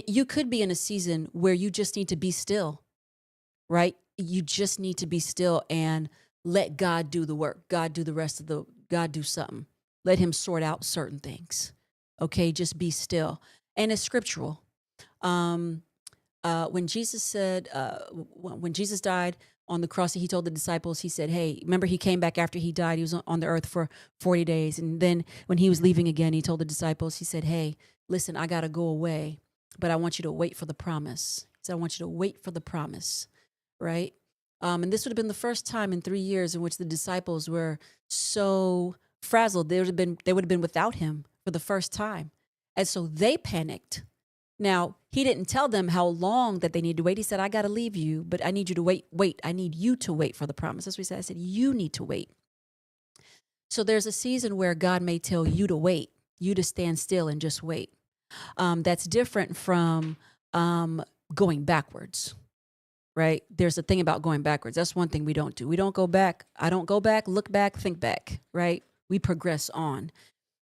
you could be in a season where you just need to be still, right? You just need to be still and let God do the work. God do the rest of God do something. Let him sort out certain things. Okay, just be still. And it's scriptural. When Jesus said, when Jesus died on the cross, he told the disciples, he said, hey, remember he came back after he died. He was on the earth for 40 days. And then when he was leaving again, he told the disciples, he said, hey, listen, I got to go away, but I want you to wait for the promise. He said, I want you to wait for the promise, right? And this would have been the first time in 3 years in which the disciples were so frazzled. They would have been without him for the first time. And so they panicked. Now, he didn't tell them how long that they need to wait. He said, I got to leave you, but I need you to wait. I need you to wait for the promise. That's what he said. I said, you need to wait. So there's a season where God may tell you to wait, you to stand still and just wait. That's different from going backwards, right? There's a thing about going backwards. That's one thing we don't do. We don't go back. I don't go back, look back, think back, right? We progress on.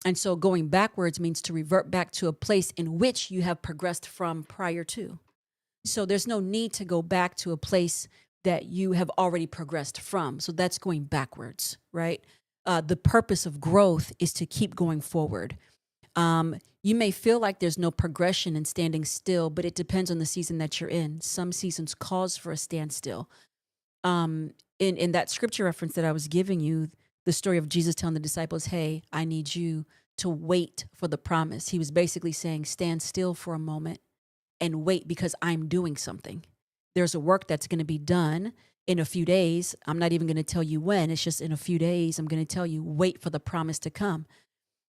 And so going backwards means to revert back to a place in which you have progressed from prior to. So there's no need to go back to a place that you have already progressed from. So that's going backwards, right? The purpose of growth is to keep going forward. You may feel like there's no progression in standing still, but it depends on the season that you're in. Some seasons cause for a standstill. In that scripture reference that I was giving you, the story of Jesus telling the disciples, hey, I need you to wait for the promise. He was basically saying, stand still for a moment and wait because I'm doing something. There's a work that's going to be done in a few days. I'm not even going to tell you when. It's just in a few days. I'm going to tell you, wait for the promise to come.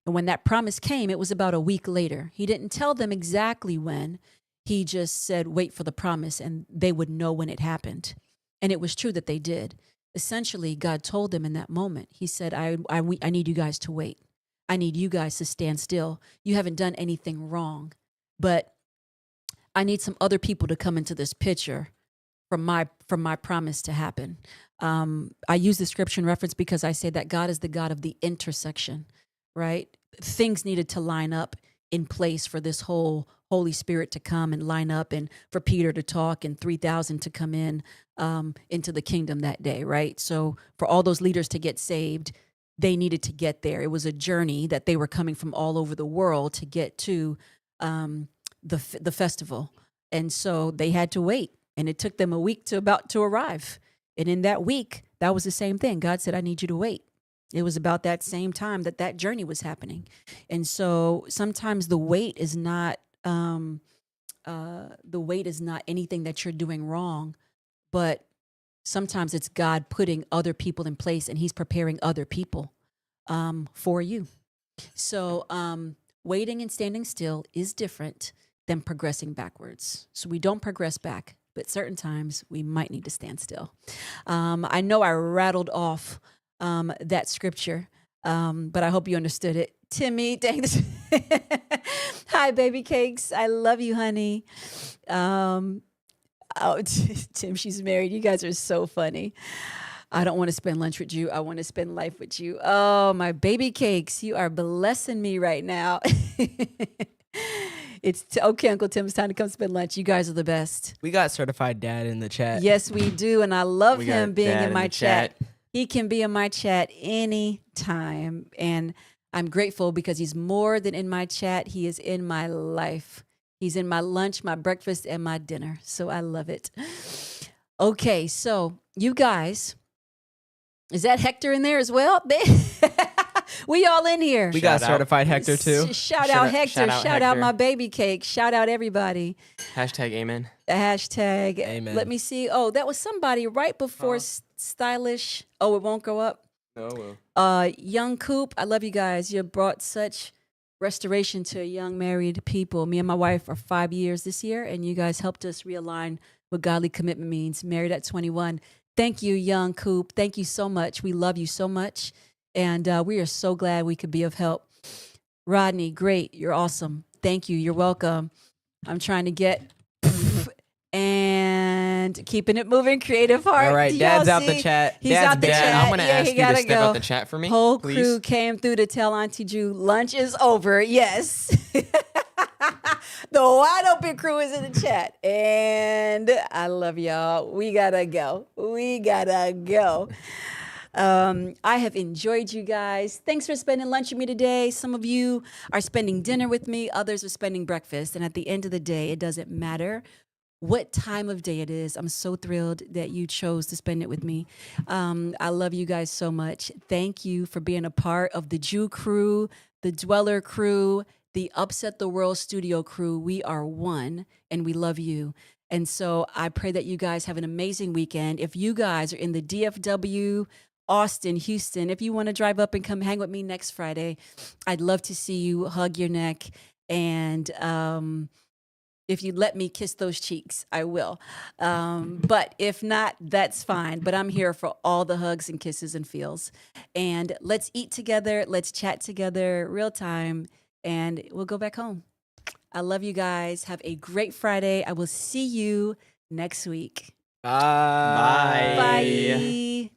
And when that promise came, it was about a week later. He didn't tell them exactly when. He just said, wait for the promise, and they would know when it happened. And it was true that they did. Essentially, God told them in that moment, he said, I need you guys to wait. I need you guys to stand still. You haven't done anything wrong, but I need some other people to come into this picture from my promise to happen. I use the scripture in reference because I say that God is the God of the intersection, right? Things needed to line up in place for this whole Holy Spirit to come and line up and for Peter to talk and 3,000 to come in into the kingdom that day, right? So for all those leaders to get saved, they needed to get there. It was a journey that they were coming from all over the world to get to the festival. And so they had to wait. And it took them a week to arrive. And in that week, that was the same thing. God said, I need you to wait. It was about that same time that journey was happening. And so sometimes the wait is not anything that you're doing wrong, but sometimes it's God putting other people in place and he's preparing other people for you. So waiting and standing still is different than progressing backwards. So we don't progress back, but certain times we might need to stand still. I know I rattled off that scripture. But I hope you understood it. Timmy, dang this. Hi, baby cakes. I love you, honey. Oh, Tim, she's married. You guys are so funny. I don't want to spend lunch with you. I want to spend life with you. Oh, my baby cakes. You are blessing me right now. Okay, Uncle Tim, it's time to come spend lunch. You guys are the best. We got certified dad in the chat. Yes, we do. And I love We him got being Dad in in my the chat. chat. He can be in my chat anytime. And I'm grateful because he's more than in my chat. He is in my life. He's in my lunch, my breakfast, and my dinner. So I love it. Okay, so you guys, is that Hector in there as well? We all in here. We got Shout out. certified Hector too. Shout out Hector. shout out Shout out Hector. my baby cake. Shout out everybody. Hashtag amen. Hashtag. Amen. Let me see. Oh, that was somebody right before stylish. Oh, it won't go up. Oh, well. Young Coop. I love you guys. You brought such restoration to young married people. Me and my wife are 5 years this year, and you guys helped us realign what godly commitment means. Married at 21. Thank you, Young Coop. Thank you so much. We love you so much. And we are so glad we could be of help. Rodney, great. You're awesome. Thank you. You're welcome. I'm trying to get and keeping it moving. Creative heart. All right, Do y'all Dad's out the see? chat. He's Dad's out the back. chat. I'm gonna Yeah, ask he you to gotta step go. out the chat for me. Whole please. crew came through to tell Auntie Drew lunch is over. Yes. The wide open crew is in the chat. And I love y'all. We gotta go. We gotta go. I have enjoyed you guys. Thanks for spending lunch with me today. Some of you are spending dinner with me. Others are spending breakfast. And at the end of the day, it doesn't matter what time of day it is. I'm so thrilled that you chose to spend it with me. I love you guys so much. Thank you for being a part of the Jew crew, the Dweller crew, the Upset the World studio crew. We are one, and we love you. And so I pray that you guys have an amazing weekend. If you guys are in the DFW, Austin, Houston, if you want to drive up and come hang with me next Friday, I'd love to see you, hug your neck, and if you let me kiss those cheeks, I will. But if not, that's fine. But I'm here for all the hugs and kisses and feels. And let's eat together. Let's chat together, real time, and we'll go back home. I love you guys. Have a great Friday. I will see you next week. Bye. Bye. Bye.